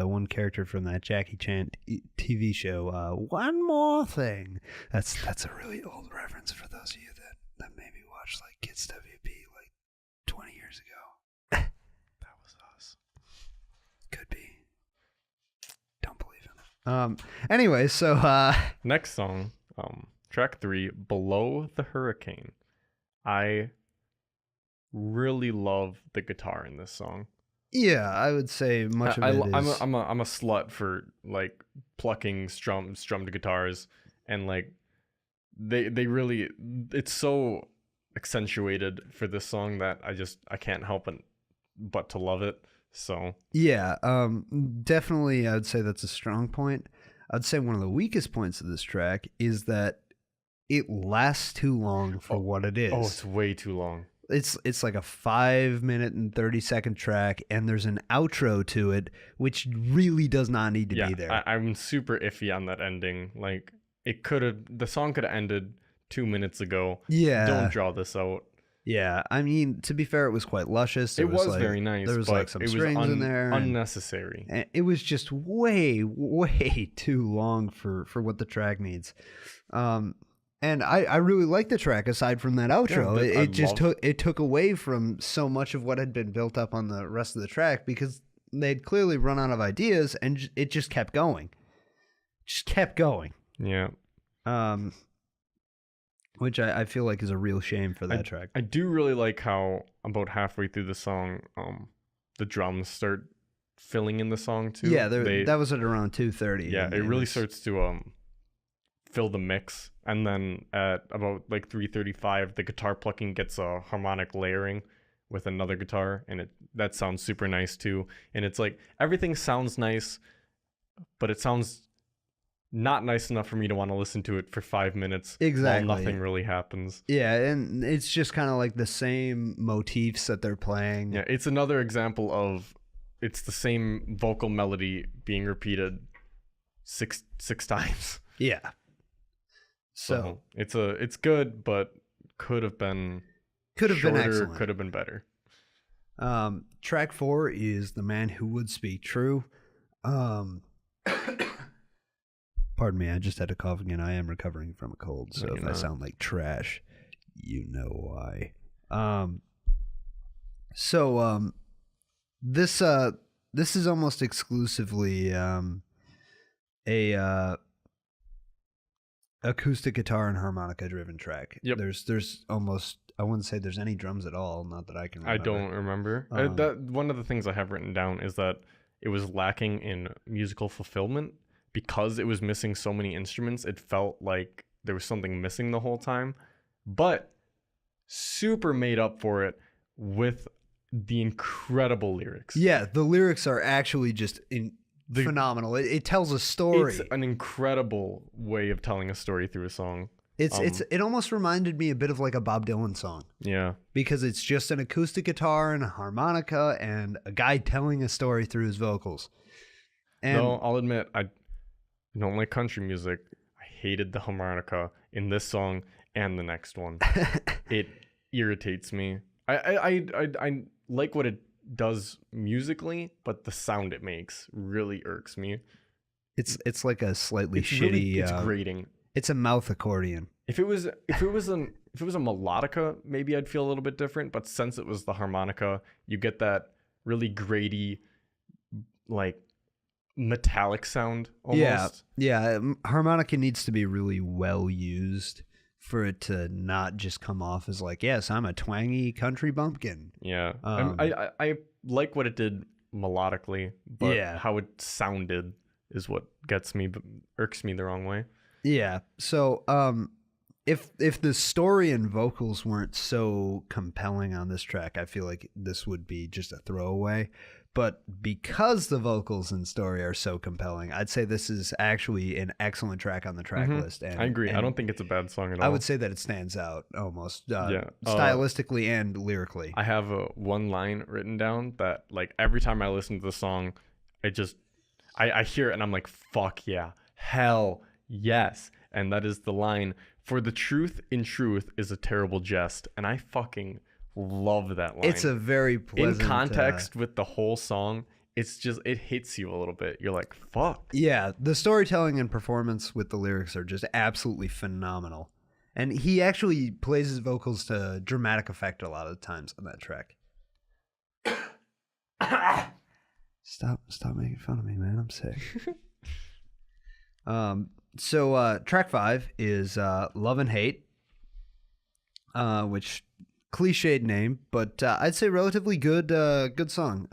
one character from that Jackie Chan TV show, One More Thing. That's a really old reference for those of you that maybe watched like Kids WB like 20 years ago. That was us. Could be. Don't believe in it. Anyway, so Next song, track 3, Below the Hurricane. I really love the guitar in this song. yeah, I would say much of it is. I'm a slut for like plucking strummed guitars, and like they really, it's so accentuated for this song that I can't help but to love it. So Yeah, definitely I would say that's a strong point. I'd say one of the weakest points of this track is that it lasts too long for what it is. oh, it's way too long. It's like a 5 minute and 30-second track, and there's an outro to it, which really does not need to be there. I'm super iffy on that ending. Like the song could have ended 2 minutes ago. Yeah. Don't draw this out. Yeah, I mean, to be fair, it was quite luscious. It was very nice. There was but like some it was strings in there. and unnecessary. it was just way, way too long for what the track needs. And I really liked the track aside from that outro. Yeah, it took away from so much of what had been built up on the rest of the track because they'd clearly run out of ideas and it just kept going. Just kept going. Yeah. Which I feel like is a real shame for that track. I do really like how about halfway through the song, the drums start filling in the song too. Yeah, that was at around 2:30. Yeah, it really starts to fill the mix, and then at about like 3:35, the guitar plucking gets a harmonic layering with another guitar, and that sounds super nice too. And it's like everything sounds nice, but it sounds not nice enough for me to want to listen to it for 5 minutes. Exactly. While nothing really happens. Yeah, and it's just kind of like the same motifs that they're playing. Yeah, it's another example of it's the same vocal melody being repeated six times. Yeah. So it's good, but could have been been excellent. Could have been better. Track 4 is The Man Who Would Speak True. Pardon me, I just had to cough again. I am recovering from a cold, so if I sound like trash, you know why. This is almost exclusively a acoustic guitar and harmonica driven track. Yep. There's almost, I wouldn't say there's any drums at all, not that I can remember. I don't remember. That one of the things I have written down is that it was lacking in musical fulfillment. Because it was missing so many instruments, it felt like there was something missing the whole time, but super made up for it with the incredible lyrics. Yeah, the lyrics are actually just phenomenal. It tells a story. It's an incredible way of telling a story through a song. It almost reminded me a bit of like a Bob Dylan song. Yeah. Because it's just an acoustic guitar and a harmonica and a guy telling a story through his vocals. And no, I'll admit, I don't like country music. I hated the harmonica in this song and the next one. It irritates me. I like what it does musically, but the sound it makes really irks me. It's like a slightly It's shitty. really, it's grating. It's a mouth accordion. If it was a melodica, maybe I'd feel a little bit different. But since it was the harmonica, you get that really graty, like metallic sound almost. Yeah. Harmonica needs to be really well used for it to not just come off as like, yes, I'm a twangy country bumpkin. Yeah. I like what it did melodically, but how it sounded is what irks me the wrong way. Yeah. So, if the story and vocals weren't so compelling on this track, I feel like this would be just a throwaway. But because the vocals and story are so compelling, I'd say this is actually an excellent track on the track list. And I agree. I don't think it's a bad song at all. I would say that it stands out almost stylistically and lyrically. I have one line written down that, like, every time I listen to the song, I hear it and I'm like, fuck yeah, hell yes. And that is the line, "For the truth in truth is a terrible jest." And I fucking love that line. It's a very pleasant... In context with the whole song, it's just, it hits you a little bit. You're like, fuck. Yeah, the storytelling and performance with the lyrics are just absolutely phenomenal. And he actually plays his vocals to dramatic effect a lot of the times on that track. Stop making fun of me, man. I'm sick. So track 5 is Love and Hate, which cliched name, but I'd say relatively good song.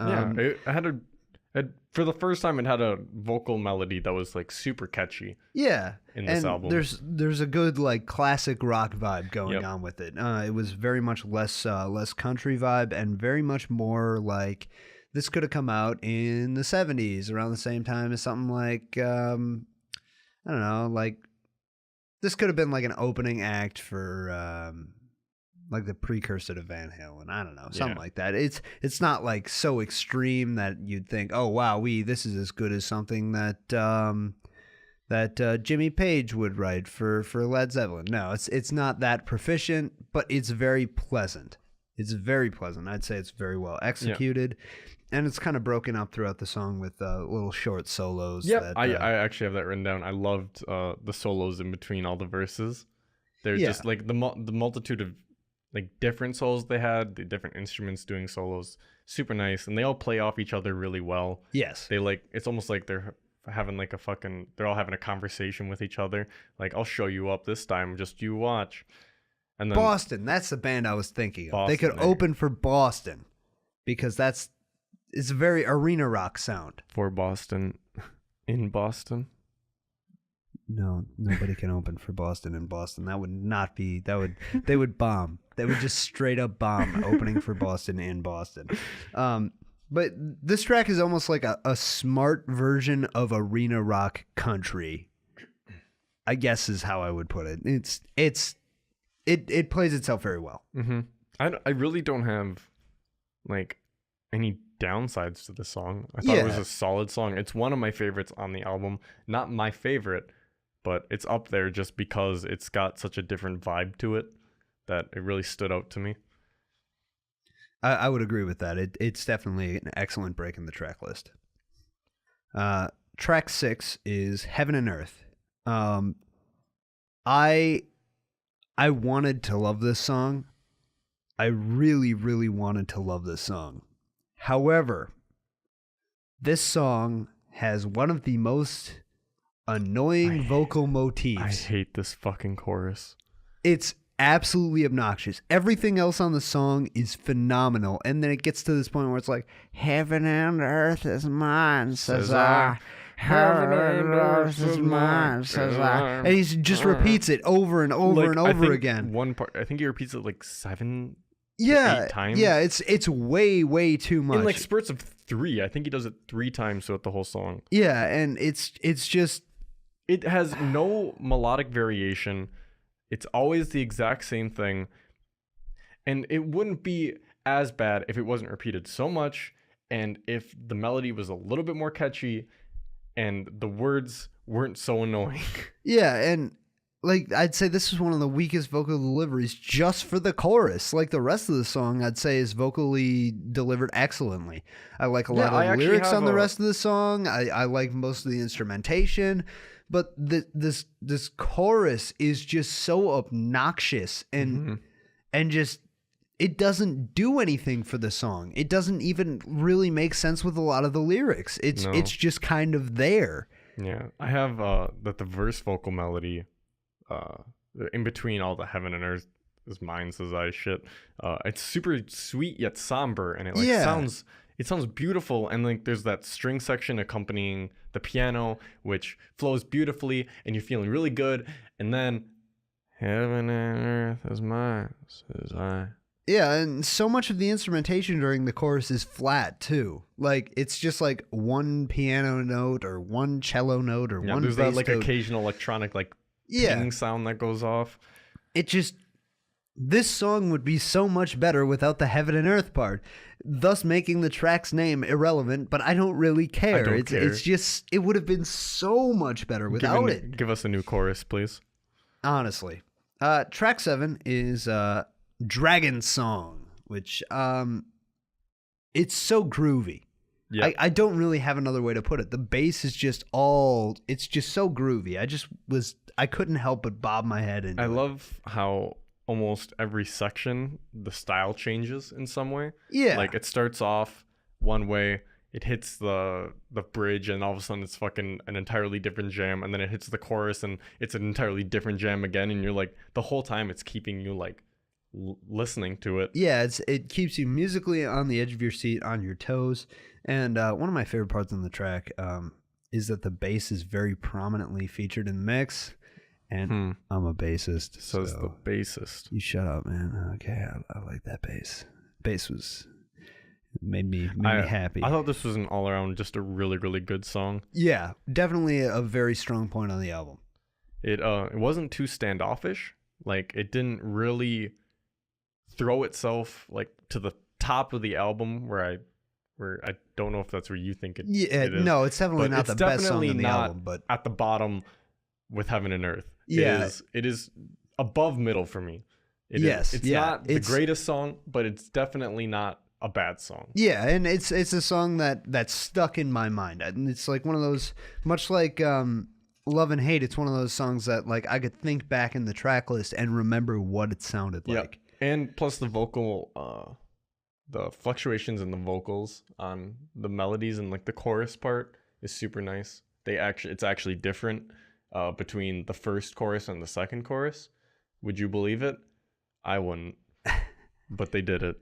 For the first time, it had a vocal melody that was like super catchy. Yeah, in this album, there's a good like classic rock vibe going on with it. It was very much less country vibe and very much more like this could have come out in the 70s around the same time as something like I don't know, like this could have been like an opening act for like the precursor to Van Halen. I don't know, something like that. It's not like so extreme that you'd think, oh wow, this is as good as something that Jimmy Page would write for Led Zeppelin. No, it's not that proficient, but it's very pleasant. It's very pleasant. I'd say it's very well executed. Yeah. And it's kind of broken up throughout the song with little short solos. Yeah, I actually have that written down. I loved the solos in between all the verses. They're just like the multitude of like different solos they had, the different instruments doing solos, super nice, and they all play off each other really well. Yes, it's almost like they're having like they're all having a conversation with each other. Like, I'll show you up this time, just you watch. And then Boston, that's the band I was thinking of. They could open for Boston because it's a very arena rock sound. For Boston, in Boston. No, nobody can open for Boston in Boston. That would not be. They would bomb. They would just straight up bomb opening for Boston in Boston. But this track is almost like a smart version of arena rock country, I guess is how I would put it. It plays itself very well. Mm-hmm. I really don't have like any downsides to the song. I thought it was a solid song. It's one of my favorites on the album. Not my favorite, but it's up there just because it's got such a different vibe to it that it really stood out to me. I would agree with that. It's definitely an excellent break in the track list. Track 6 is Heaven and Earth. I wanted to love this song. I really, really wanted to love this song. However, this song has one of the most annoying vocal motifs. I hate this fucking chorus. It's absolutely obnoxious. Everything else on the song is phenomenal, and then it gets to this point where it's like, heaven and earth is mine, says I. Heaven and earth is mine, says I. And he just repeats it over and over and over again. One part, I think he repeats it like 7 8 times. Yeah, it's way too much. In like spurts of 3. I think he does it 3 times throughout the whole song. Yeah, and it's just It has no melodic variation. It's always the exact same thing. And it wouldn't be as bad if it wasn't repeated so much, and if the melody was a little bit more catchy and the words weren't so annoying. yeah, and like I'd say this is one of the weakest vocal deliveries just for the chorus. Like the rest of the song, I'd say is vocally delivered excellently. I like a lot of the lyrics on the rest of the song. I like most of the instrumentation, but this chorus is just so obnoxious and just it doesn't do anything for the song. It doesn't even really make sense with a lot of the lyrics. It's just kind of there. Yeah, I have that the verse vocal melody. In between all the heaven and earth is mine says I shit. It's super sweet yet somber, and it sounds beautiful, and like there's that string section accompanying the piano, which flows beautifully, and you're feeling really good, and then heaven and earth is mine says I. Yeah, and so much of the instrumentation during the chorus is flat too. Like it's just like one piano note or one cello note or one there's bass that like note. occasional electronic ping sound that goes off. This song would be so much better without the heaven and earth part, thus making the track's name irrelevant, but I don't really care. It's just, it would have been so much better without it. Give us a new chorus, please. Honestly. Track 7 is Dragon Song, which it's so groovy. Yeah. I don't really have another way to put it. The bass is just it's just so groovy. I couldn't help but bob my head into it. I love how almost every section, the style changes in some way. Yeah. Like it starts off one way, it hits the bridge, and all of a sudden it's fucking an entirely different jam, and then it hits the chorus and it's an entirely different jam again, and you're like, the whole time it's keeping you like listening to it. Yeah, it keeps you musically on the edge of your seat, on your toes. And one of my favorite parts on the track is that the bass is very prominently featured in the mix. And I'm a bassist. Says the bassist. You shut up, man. Okay, I like that bass. Bass made me happy. I thought this was an all around just a really, really good song. Yeah, definitely a very strong point on the album. It wasn't too standoffish. Like it didn't really throw itself like to the top of the album where I don't know if that's where you think it is. No, it's definitely not the best song on the album, but at the bottom with Heaven and Earth. Yeah. It is above middle for me. It's not the greatest song, but it's definitely not a bad song. Yeah, and it's a song that's stuck in my mind. And it's like one of those, much like Love and Hate, it's one of those songs that like I could think back in the track list and remember what it sounded like. And plus the vocal the fluctuations in the vocals on the melodies and like the chorus part is super nice. It's actually different between the first chorus and the second chorus. Would you believe it? I wouldn't. But they did it.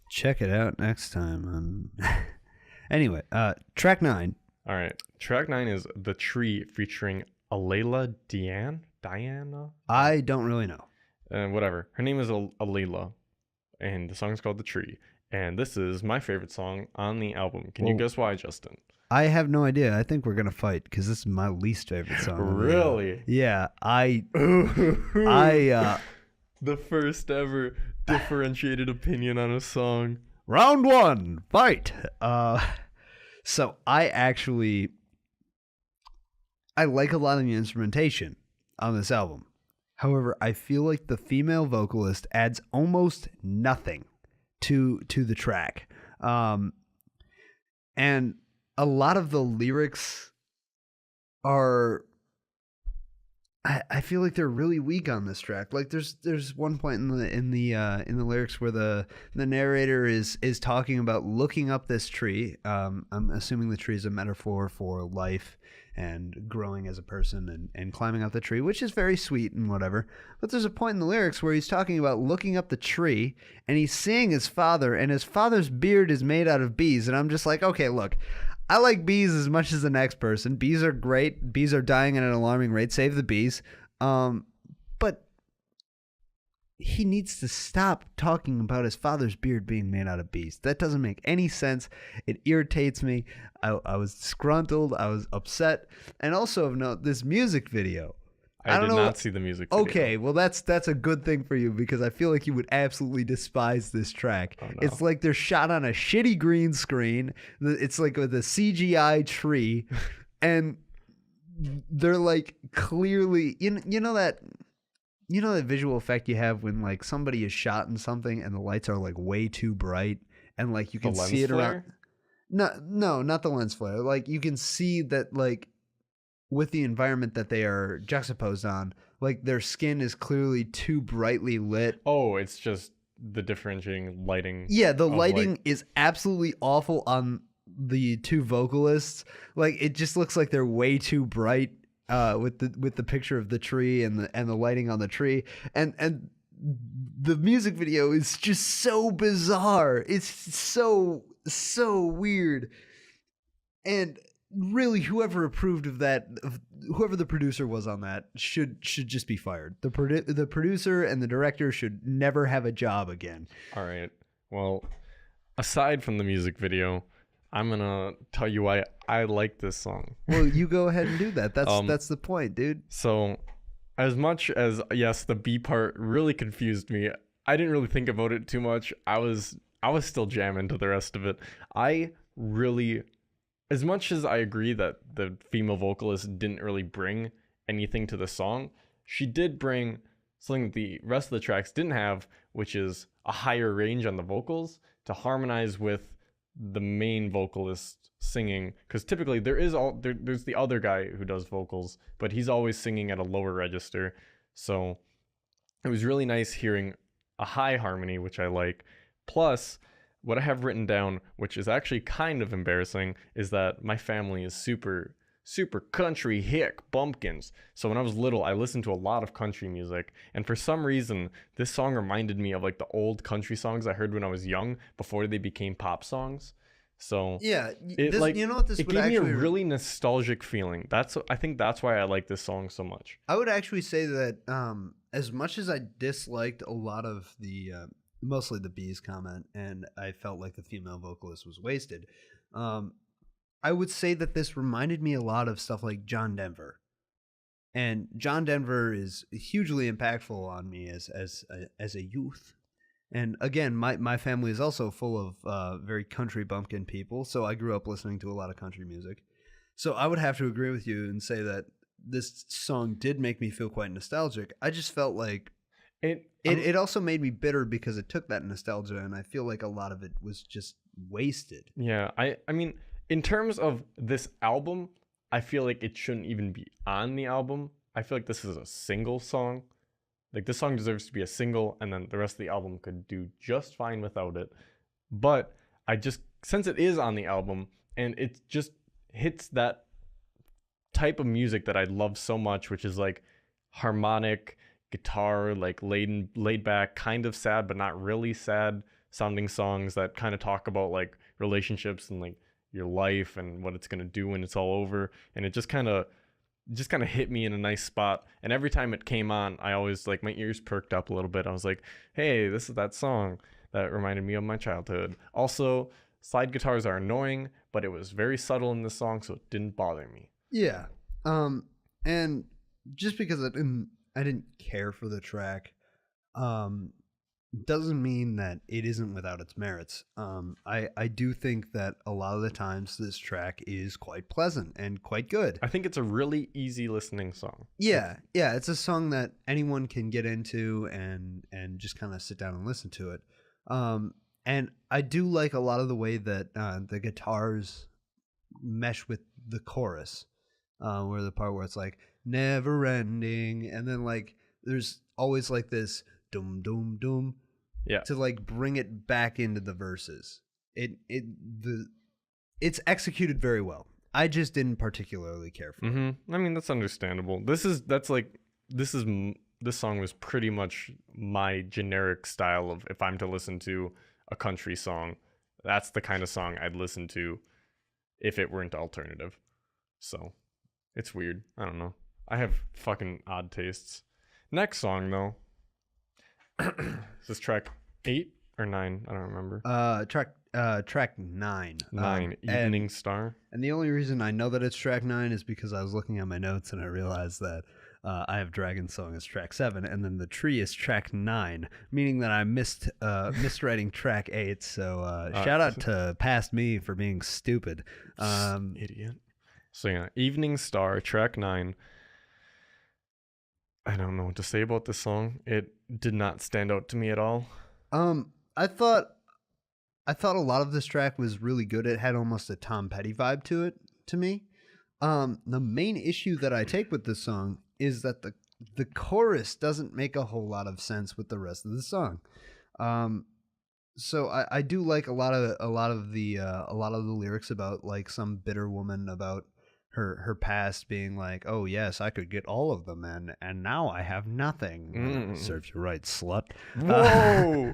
Check it out next time. Anyway, track 9. All right. Track 9 is The Tree featuring Alayla Diana? I don't really know. Whatever. Her name is Alayla, and the song's called The Tree. And this is my favorite song on the album. Can you guess why, Justin? I have no idea. I think we're going to fight because this is my least favorite song. Really? Yeah. The first ever differentiated opinion on a song. Round 1, fight. So I like a lot of the instrumentation on this album. However, I feel like the female vocalist adds almost nothing to the track. And a lot of the lyrics are, I feel like they're really weak on this track. Like there's one point in the lyrics where the narrator is talking about looking up this tree. I'm assuming the tree is a metaphor for life and growing as a person and climbing up the tree, which is very sweet and whatever. But there's a point in the lyrics where he's talking about looking up the tree and he's seeing his father, and his father's beard is made out of bees. And I'm just like, okay, look, I like bees as much as the next person. Bees are great. Bees are dying at an alarming rate. Save the bees. But he needs to stop talking about his father's beard being made out of bees. That doesn't make any sense. It irritates me. I was disgruntled. I was upset. And also of note, this music video. I don't did know. not see the music video. Okay, well that's a good thing for you because I feel like you would absolutely despise this track. Oh, no. It's like they're shot on a shitty green screen. It's like with a CGI tree, and they're like clearly you know that visual effect you have when like somebody is shot in something and the lights are like way too bright and like you can see it around. No, not the lens flare. Like you can see that like with the environment that they are juxtaposed on, like their skin is clearly too brightly lit. Oh, it's just the differentiating lighting. Yeah, the lighting is absolutely awful on the two vocalists. Like it just looks like they're way too bright with the picture of the tree and the lighting on the tree. And the music video is just so bizarre. It's so weird. And really, whoever approved of that, whoever the producer was on that, should just be fired. The producer and the director should never have a job again. All right. Well, aside from the music video, I'm gonna tell you why I like this song. Well, you go ahead and do that. That's the point, dude. So, as much as yes, the B part really confused me. I didn't really think about it too much. I was still jamming to the rest of it. As much as I agree that the female vocalist didn't really bring anything to the song, she did bring something that the rest of the tracks didn't have, which is a higher range on the vocals to harmonize with the main vocalist singing. Because typically there's the other guy who does vocals, but he's always singing at a lower register. So it was really nice hearing a high harmony, which I like. Plus, what I have written down, which is actually kind of embarrassing, is that my family is super, super country hick bumpkins. So when I was little, I listened to a lot of country music. And for some reason, this song reminded me of like the old country songs I heard when I was young before they became pop songs. So yeah, you know what this gave me a really nostalgic feeling. I think that's why I like this song so much. I would actually say that as much as I disliked a lot of the mostly the bees comment, and I felt like the female vocalist was wasted. I would say that this reminded me a lot of stuff like John Denver, and John Denver is hugely impactful on me as a youth. And again, my family is also full of very country bumpkin people, so I grew up listening to a lot of country music. So I would have to agree with you and say that this song did make me feel quite nostalgic. I just felt like it also made me bitter because it took that nostalgia, and I feel like a lot of it was just wasted. Yeah, I mean, in terms of this album, I feel like it shouldn't even be on the album. I feel like this is a single song. Like, this song deserves to be a single, and then the rest of the album could do just fine without it. But since it is on the album, and it just hits that type of music that I love so much, which is like harmonic guitar, like laid back, kind of sad but not really sad sounding songs that kind of talk about like relationships and like your life and what it's going to do when it's all over. And it just kind of hit me in a nice spot. And every time it came on, I always like my ears perked up a little bit. I was like, hey, this is that song that reminded me of my childhood. Also, slide guitars are annoying, but it was very subtle in this song, so it didn't bother me. Yeah. And just because I didn't care for the track, doesn't mean that it isn't without its merits. I do think that a lot of the times this track is quite pleasant and quite good. I think it's a really easy listening song. Yeah, it's a song that anyone can get into and just kind of sit down and listen to it. And I do like a lot of the way that the guitars mesh with the chorus, where the part where it's like never ending, and then like there's always like this dum dum dum, to like bring it back into the verses. It's executed very well. I just didn't particularly care for it. I mean, that's understandable. This song was pretty much my generic style of, if I'm to listen to a country song, that's the kind of song I'd listen to if it weren't alternative. So it's weird. I don't know. I have fucking odd tastes. Next song, though. Is this track 8 or 9? I don't remember. Track 9. 9, Evening Star. And the only reason I know that it's track 9 is because I was looking at my notes and I realized that I have Dragon Song as track 7, and then The Tree is track 9, meaning that I miswriting track 8. So shout out to past me for being stupid. Idiot. So yeah, Evening Star, track 9. I don't know what to say about this song. It did not stand out to me at all. I thought a lot of this track was really good. It had almost a Tom Petty vibe to it, to me. The main issue that I take with this song is that the chorus doesn't make a whole lot of sense with the rest of the song. So I do like a lot of the lyrics about like some bitter woman about her past being like, oh yes, I could get all of them, and now I have nothing. Serves you right, slut. Whoa.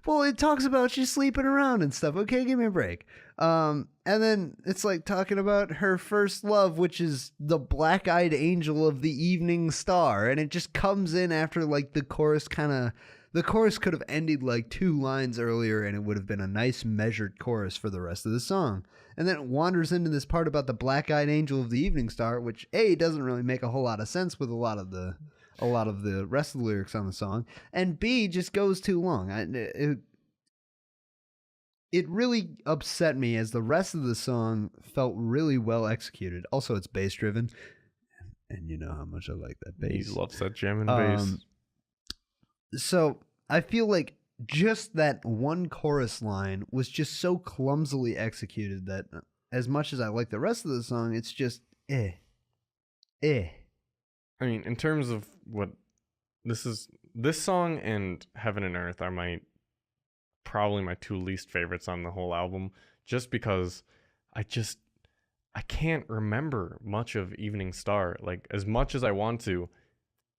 Well, it talks about she's sleeping around and stuff. Okay, give me a break. And then it's like talking about her first love, which is the black-eyed angel of the evening star, and it just comes in after like the chorus could have ended like 2 lines earlier, and it would have been a nice measured chorus for the rest of the song. And then it wanders into this part about the black-eyed angel of the evening star, which A, doesn't really make a whole lot of sense with a lot of the rest of the lyrics on the song, and B, just goes too long. It really upset me, as the rest of the song felt really well executed. Also, it's bass driven, and you know how much I like that bass. He loves that German bass. So I feel like just that one chorus line was just so clumsily executed that as much as I like the rest of the song, it's just eh. I mean, in terms of what this song and Heaven and Earth are probably my 2 least favorites on the whole album, just because I can't remember much of Evening Star. Like, as much as I want to,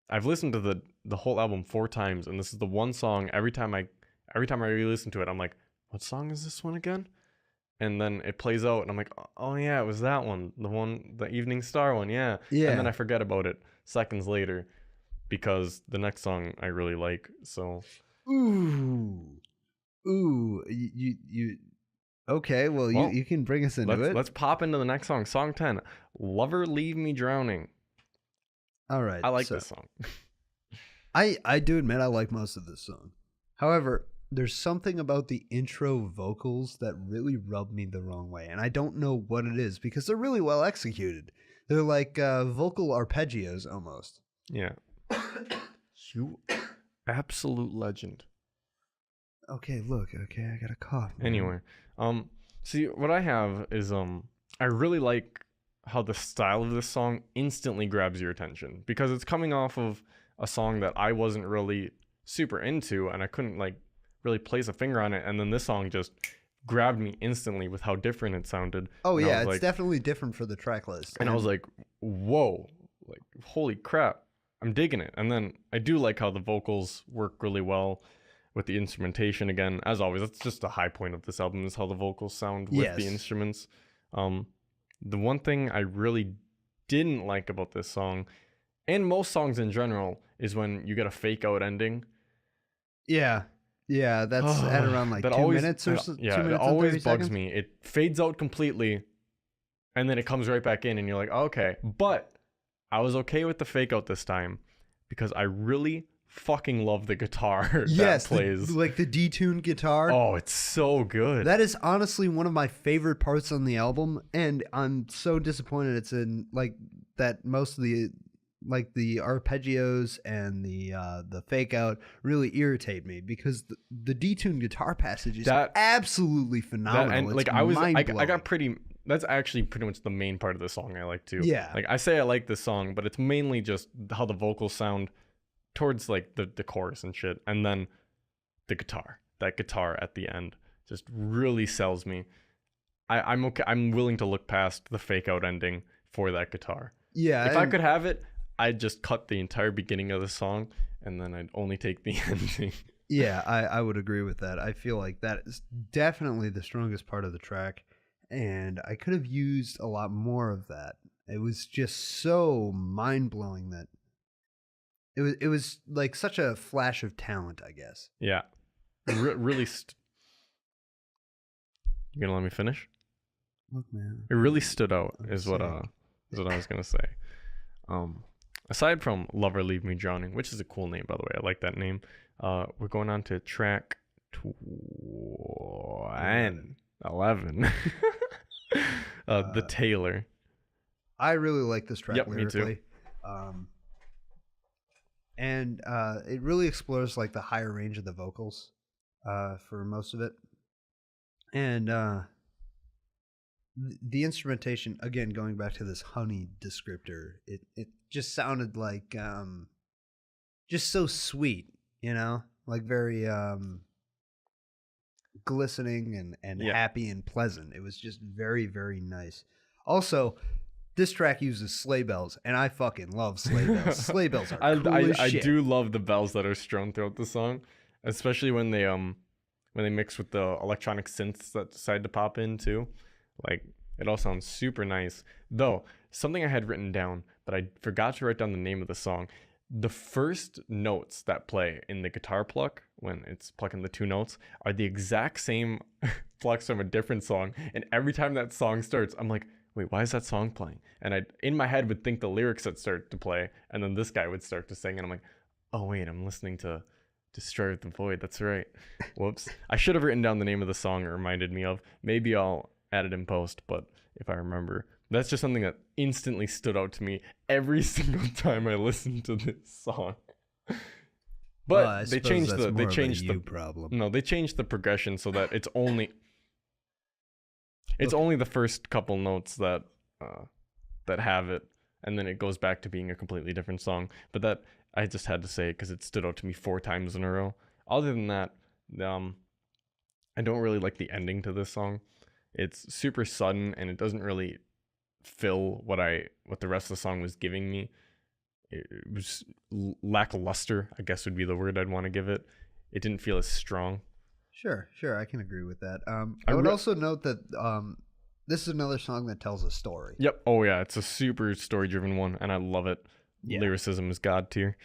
I've listened to the whole album 4 times, and this is the one song every time I re-listen to it, I'm like, what song is this one again? And then it plays out, and I'm like, oh yeah, it was that one, the Evening Star one, yeah. And then I forget about it seconds later, because the next song I really like. So, you okay? Well, you can bring us into it. Let's pop into the next song, song 10, Lover Leave Me Drowning. All right, I like this song. I do admit I like most of this song. However, there's something about the intro vocals that really rub me the wrong way, and I don't know what it is because they're really well executed. They're like vocal arpeggios almost. Yeah. You absolute legend. Okay, I got a cough. Man. Anyway, see, what I have is I really like how the style of this song instantly grabs your attention, because it's coming off of a song that I wasn't really super into, and I couldn't like really place a finger on it, and then this song just grabbed me instantly with how different it sounded. Oh yeah, it's definitely different for the track list. And I was like, whoa, like holy crap, I'm digging it. And then I do like how the vocals work really well with the instrumentation. Again, as always, that's just a high point of this album, is how the vocals sound with the instruments. The one thing I really didn't like about this song, and most songs in general, is when you get a fake out ending. Yeah, that's at around like 2 minutes or so. Yeah, 2 minutes it always and 30 bugs seconds. me. It fades out completely, and then it comes right back in, and you're like, oh, okay. But I was okay with the fake out this time, because I really fucking love the guitar that plays. Like the detuned guitar. Oh, it's so good. That is honestly one of my favorite parts on the album, and I'm so disappointed it's in like that. Most of the arpeggios and the fake out really irritate me, because the detuned guitar passage is absolutely phenomenal. I got pretty. That's actually pretty much the main part of the song I like too. Yeah, like I say I like this song, but it's mainly just how the vocals sound towards like the chorus and shit, and then the guitar. That guitar at the end just really sells me. I'm okay. I'm willing to look past the fake out ending for that guitar. Yeah, if I could have it, I'd just cut the entire beginning of the song, and then I'd only take the ending. Yeah, I would agree with that. I feel like that is definitely the strongest part of the track, and I could have used a lot more of that. It was just so mind-blowing that it was like such a flash of talent, I guess. Yeah. Really. You gonna let me finish? Look, man. It really stood out, I'm is what I was gonna say. Aside from "Love or Leave Me Drowning," which is a cool name, by the way, I like that name. We're going on to track 11. The Taylor. I really like this track lyrically. Me too. And it really explores like the higher range of the vocals for most of it. And the instrumentation, again, going back to this honey descriptor, it just sounded like just so sweet, like very glistening and happy and pleasant. It was just very, very nice. Also, this track uses sleigh bells, and I fucking love sleigh bells. Sleigh bells are cool as shit. I do love the bells that are strewn throughout the song, especially when they mix with the electronic synths that decide to pop in too. Like, it all sounds super nice. Though, something I had written down, but I forgot to write down the name of the song. The first notes that play in the guitar pluck, when it's plucking the two notes, are the exact same plucks from a different song. And every time that song starts, I'm like, wait, why is that song playing? And I, in my head, would think the lyrics would start to play, and then this guy would start to sing, and I'm like, oh wait, I'm listening to Destroy with the Void. That's right. Whoops. I should have written down the name of the song it reminded me of. Maybe I'll add it in post, but if I remember. That's just something that instantly stood out to me every single time I listened to this song. But they changed the problem. No, they changed the progression so that it's only the first couple notes that have it, and then it goes back to being a completely different song. But that I just had to say because it stood out to me 4 times in a row. Other than that, I don't really like the ending to this song. It's super sudden, and it doesn't really fill what the rest of the song was giving me. It was lackluster, I guess would be the word I'd want to give it. It didn't feel as strong. Sure, I can agree with that. I would also note that this is another song that tells a story. Yep. Oh yeah, it's a super story-driven one, and I love it. Yeah. Lyricism is god tier.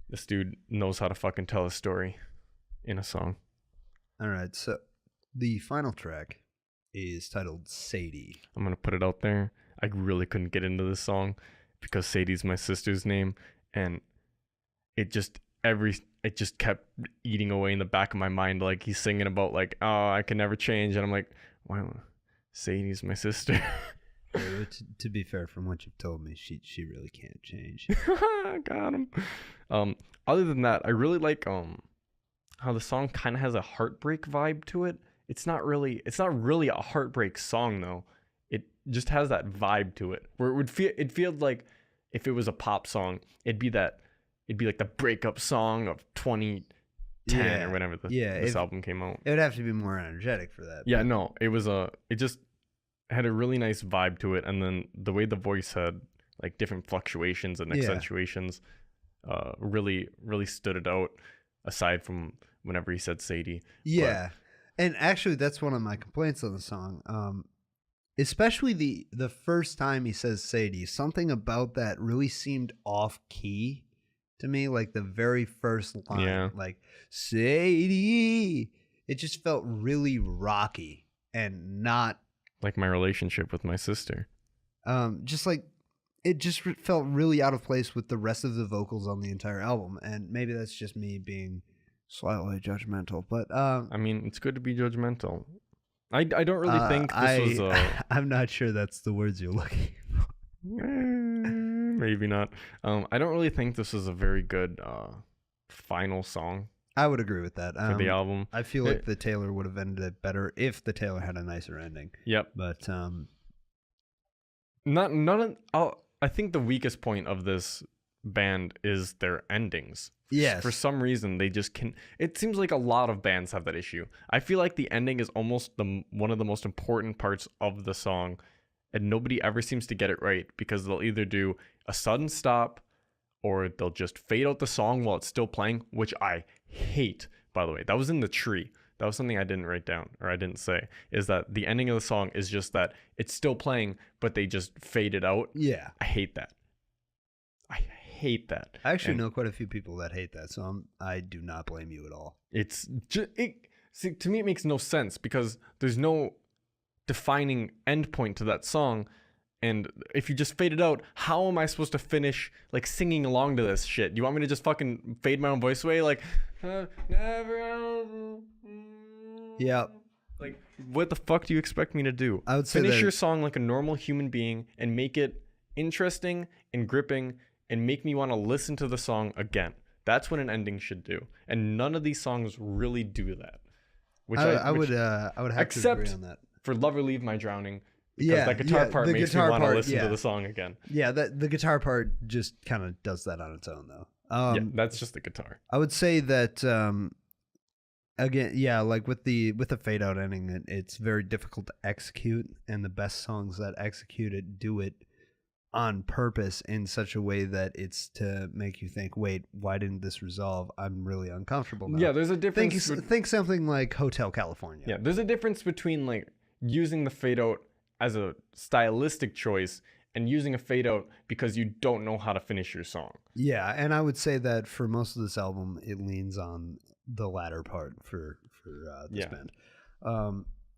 This dude knows how to fucking tell a story in a song. All right, so the final track is titled Sadie. I'm gonna put it out there. I really couldn't get into this song because Sadie's my sister's name, and it just kept eating away in the back of my mind. Like he's singing about like, oh, I can never change, and I'm like, wow, Sadie's my sister. To be fair, from what you've told me, she really can't change. Got him. Other than that, I really like how the song kind of has a heartbreak vibe to it. It's not really a heartbreak song though. It just has that vibe to it. Where it feels like if it was a pop song, it'd be like the breakup song of 2010 or whenever this album came out. It would have to be more energetic for that. Yeah, no, it just had a really nice vibe to it, and then the way the voice had like different fluctuations and accentuations really stood it out, aside from whenever he said Sadie. Yeah. And actually, that's one of my complaints on the song. Especially the first time he says Sadie, something about that really seemed off key to me. Like the very first line, like Sadie, it just felt really rocky and not like my relationship with my sister. Just like it just felt really out of place with the rest of the vocals on the entire album, and maybe that's just me being slightly judgmental, but I mean, it's good to be judgmental. I don't really think this was I'm not sure that's the words you're looking for. Maybe not. I don't really think this is a very good final song. I would agree with that. For the album. I feel like the Taylor would have ended it better if the Taylor had a nicer ending. Yep. But I think the weakest point of this band is their endings. Yes. For some reason, they just can. It seems like a lot of bands have that issue. I feel like the ending is almost one of the most important parts of the song, and nobody ever seems to get it right because they'll either do a sudden stop or they'll just fade out the song while it's still playing, which I hate, by the way. That was in the tree. That was something I didn't write down, or I didn't say, is that the ending of the song is just that it's still playing, but they just fade it out. Yeah. I hate that. I hate that. I actually know quite a few people that hate that, so I do not blame you at all. See, to me, it makes no sense because there's no defining endpoint to that song. And if you just fade it out, how am I supposed to finish like singing along to this shit? You want me to just fucking fade my own voice away? Like, never. Yeah. Like, what the fuck do you expect me to do? I would say finish your song like a normal human being and make it interesting and gripping and make me want to listen to the song again. That's what an ending should do. And none of these songs really do that. I would have to agree on that. For Love or Leave My Drowning. Because that guitar part makes me want to listen to the song again. Yeah, the guitar part just kind of does that on its own, though. Yeah, that's just the guitar. I would say that, again, yeah, like with the fade out ending, it's very difficult to execute, and the best songs that execute it do it on purpose in such a way that it's to make you think, wait, why didn't this resolve? I'm really uncomfortable now. Yeah, there's a difference. Think something like Hotel California. Yeah, there's a difference between like using the fade out as a stylistic choice and using a fade out because you don't know how to finish your song. Yeah, and I would say that for most of this album, it leans on the latter part for this band.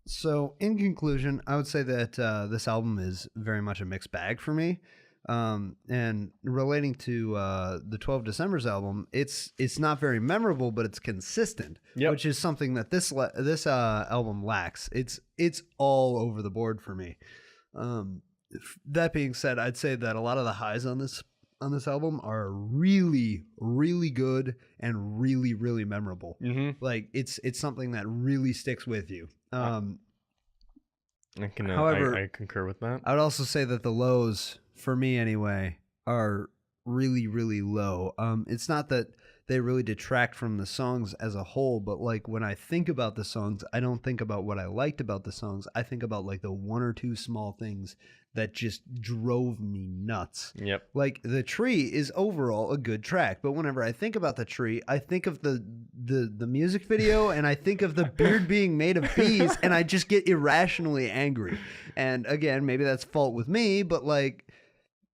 So in conclusion, I would say that this album is very much a mixed bag for me. And relating to the 12 December's album, it's not very memorable, but it's consistent, which is something that this album lacks. It's all over the board for me. That being said, I'd say that a lot of the highs on this album are really, really good and really, really memorable. Mm-hmm. Like it's something that really sticks with you. However, I concur with that. I would also say that the lows, for me anyway, are really, really low. It's not that they really detract from the songs as a whole, but like when I think about the songs, I don't think about what I liked about the songs. I think about like the one or two small things that just drove me nuts. Yep. Like The Tree is overall a good track, but whenever I think about The Tree, I think of the music video and I think of the beard being made of bees, and I just get irrationally angry. And again, maybe that's fault with me, but like,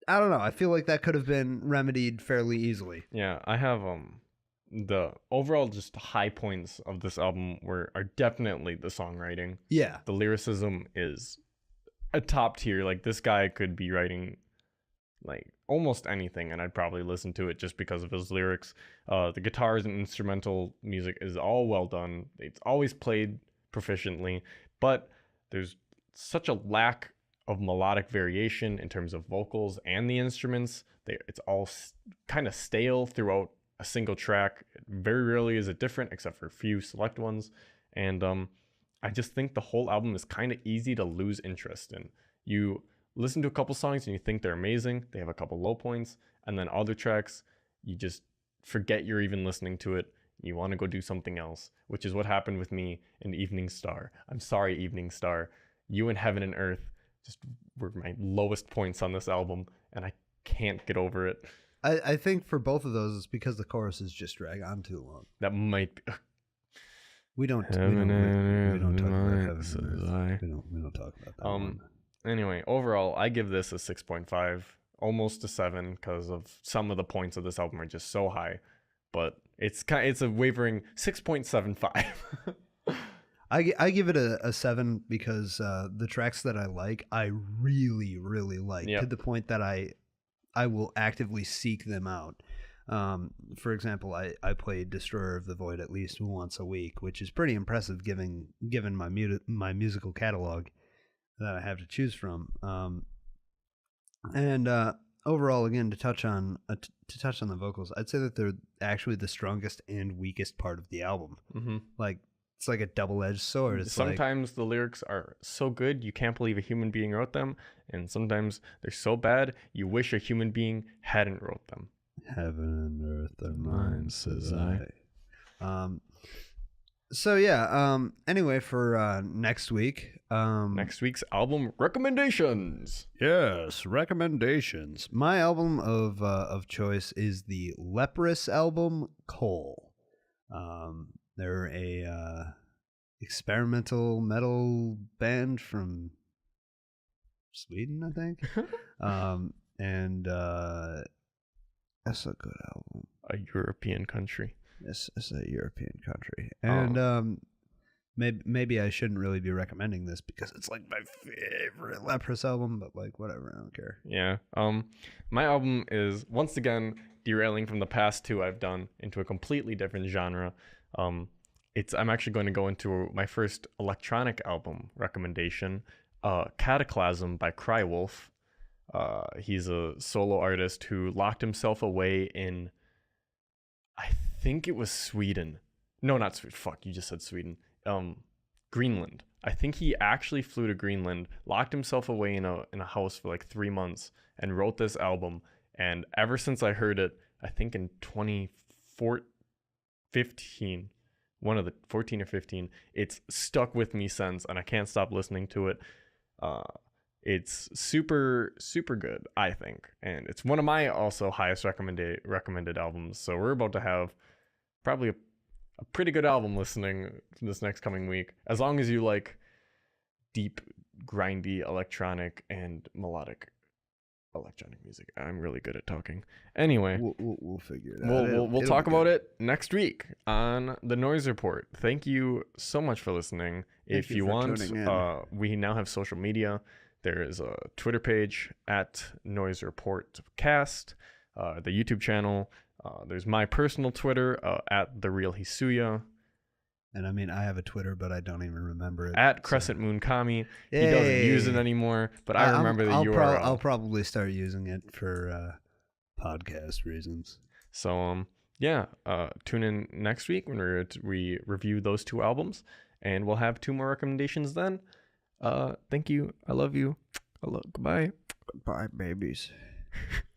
I don't know. I feel like that could have been remedied fairly easily. Yeah, I have the overall just high points of this album are definitely the songwriting. Yeah. The lyricism is a top tier. Like this guy could be writing like almost anything and I'd probably listen to it just because of his lyrics. The guitars and instrumental music is all well done. It's always played proficiently, but there's such a lack of melodic variation in terms of vocals and the instruments. It's all kind of stale throughout a single track. Very rarely is it different except for a few select ones. And I just think the whole album is kind of easy to lose interest in. You listen to a couple songs and you think they're amazing. They have a couple low points. And then other tracks, you just forget you're even listening to it. You want to go do something else, which is what happened with me in Evening Star. I'm sorry, Evening Star. You and Heaven and Earth just were my lowest points on this album, and I can't get over it. I think for both of those, it's because the choruses just drag on too long. That might be. We don't talk about Heaven and Earth. We don't talk about that one. Anyway, overall, I give this a 6.5, almost a 7, because of some of the points of this album are just so high. But it's a wavering 6.75. I give it a 7 because the tracks that I like, I really, really like, to the point that I will actively seek them out. For example, I play Destroyer of the Void at least once a week, which is pretty impressive given my musical catalog that I have to choose from. And overall, again, to touch on the vocals, I'd say that they're actually the strongest and weakest part of the album. Mm-hmm. Like, it's like a double-edged sword. It's sometimes the lyrics are so good you can't believe a human being wrote them, and sometimes they're so bad you wish a human being hadn't wrote them. Heaven and earth are mine, says I. So yeah. Anyway, for next week. Next week's album recommendations. Yes, recommendations. My album of choice is the Leprous album, Coal. They're a experimental metal band from Sweden, I think. And That's a good album. A European country. It's a European country, and maybe I shouldn't really be recommending this because it's like my favorite Leprous album, but like whatever, I don't care. Yeah. My album is once again derailing from the past two I've done into a completely different genre. I'm actually going to go into my first electronic album recommendation, Cataclysm by Crywolf. He's a solo artist who locked himself away in, I think it was Sweden. No, not Sweden. Fuck, you just said Sweden. Greenland. I think he actually flew to Greenland, locked himself away in a house for like 3 months, and wrote this album. And ever since I heard it, I think in 2015, one of the 14 or 15, it's stuck with me since, and I can't stop listening to it. It's super, super good, I think. And it's one of my also highest recommended albums. So we're about to have probably a pretty good album listening this next coming week. As long as you like deep, grindy, electronic, and melodic electronic music. I'm really good at talking. Anyway, we'll figure it out. We'll talk about it next week on the Noise Report. Thank you so much for listening. If you want, we now have social media. There is a Twitter page at Noise Report Cast, the YouTube channel. There's my personal Twitter at The Real Hisuya. And I mean, I have a Twitter, but I don't even remember it. At Crescent Moon Kami. He doesn't use it anymore, but I remember the URL. I'll probably start using it for podcast reasons. So, tune in next week when we review those two albums, and we'll have 2 more recommendations then. Thank you. I love you. Goodbye. Goodbye, babies.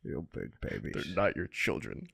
Real big babies. They're not your children.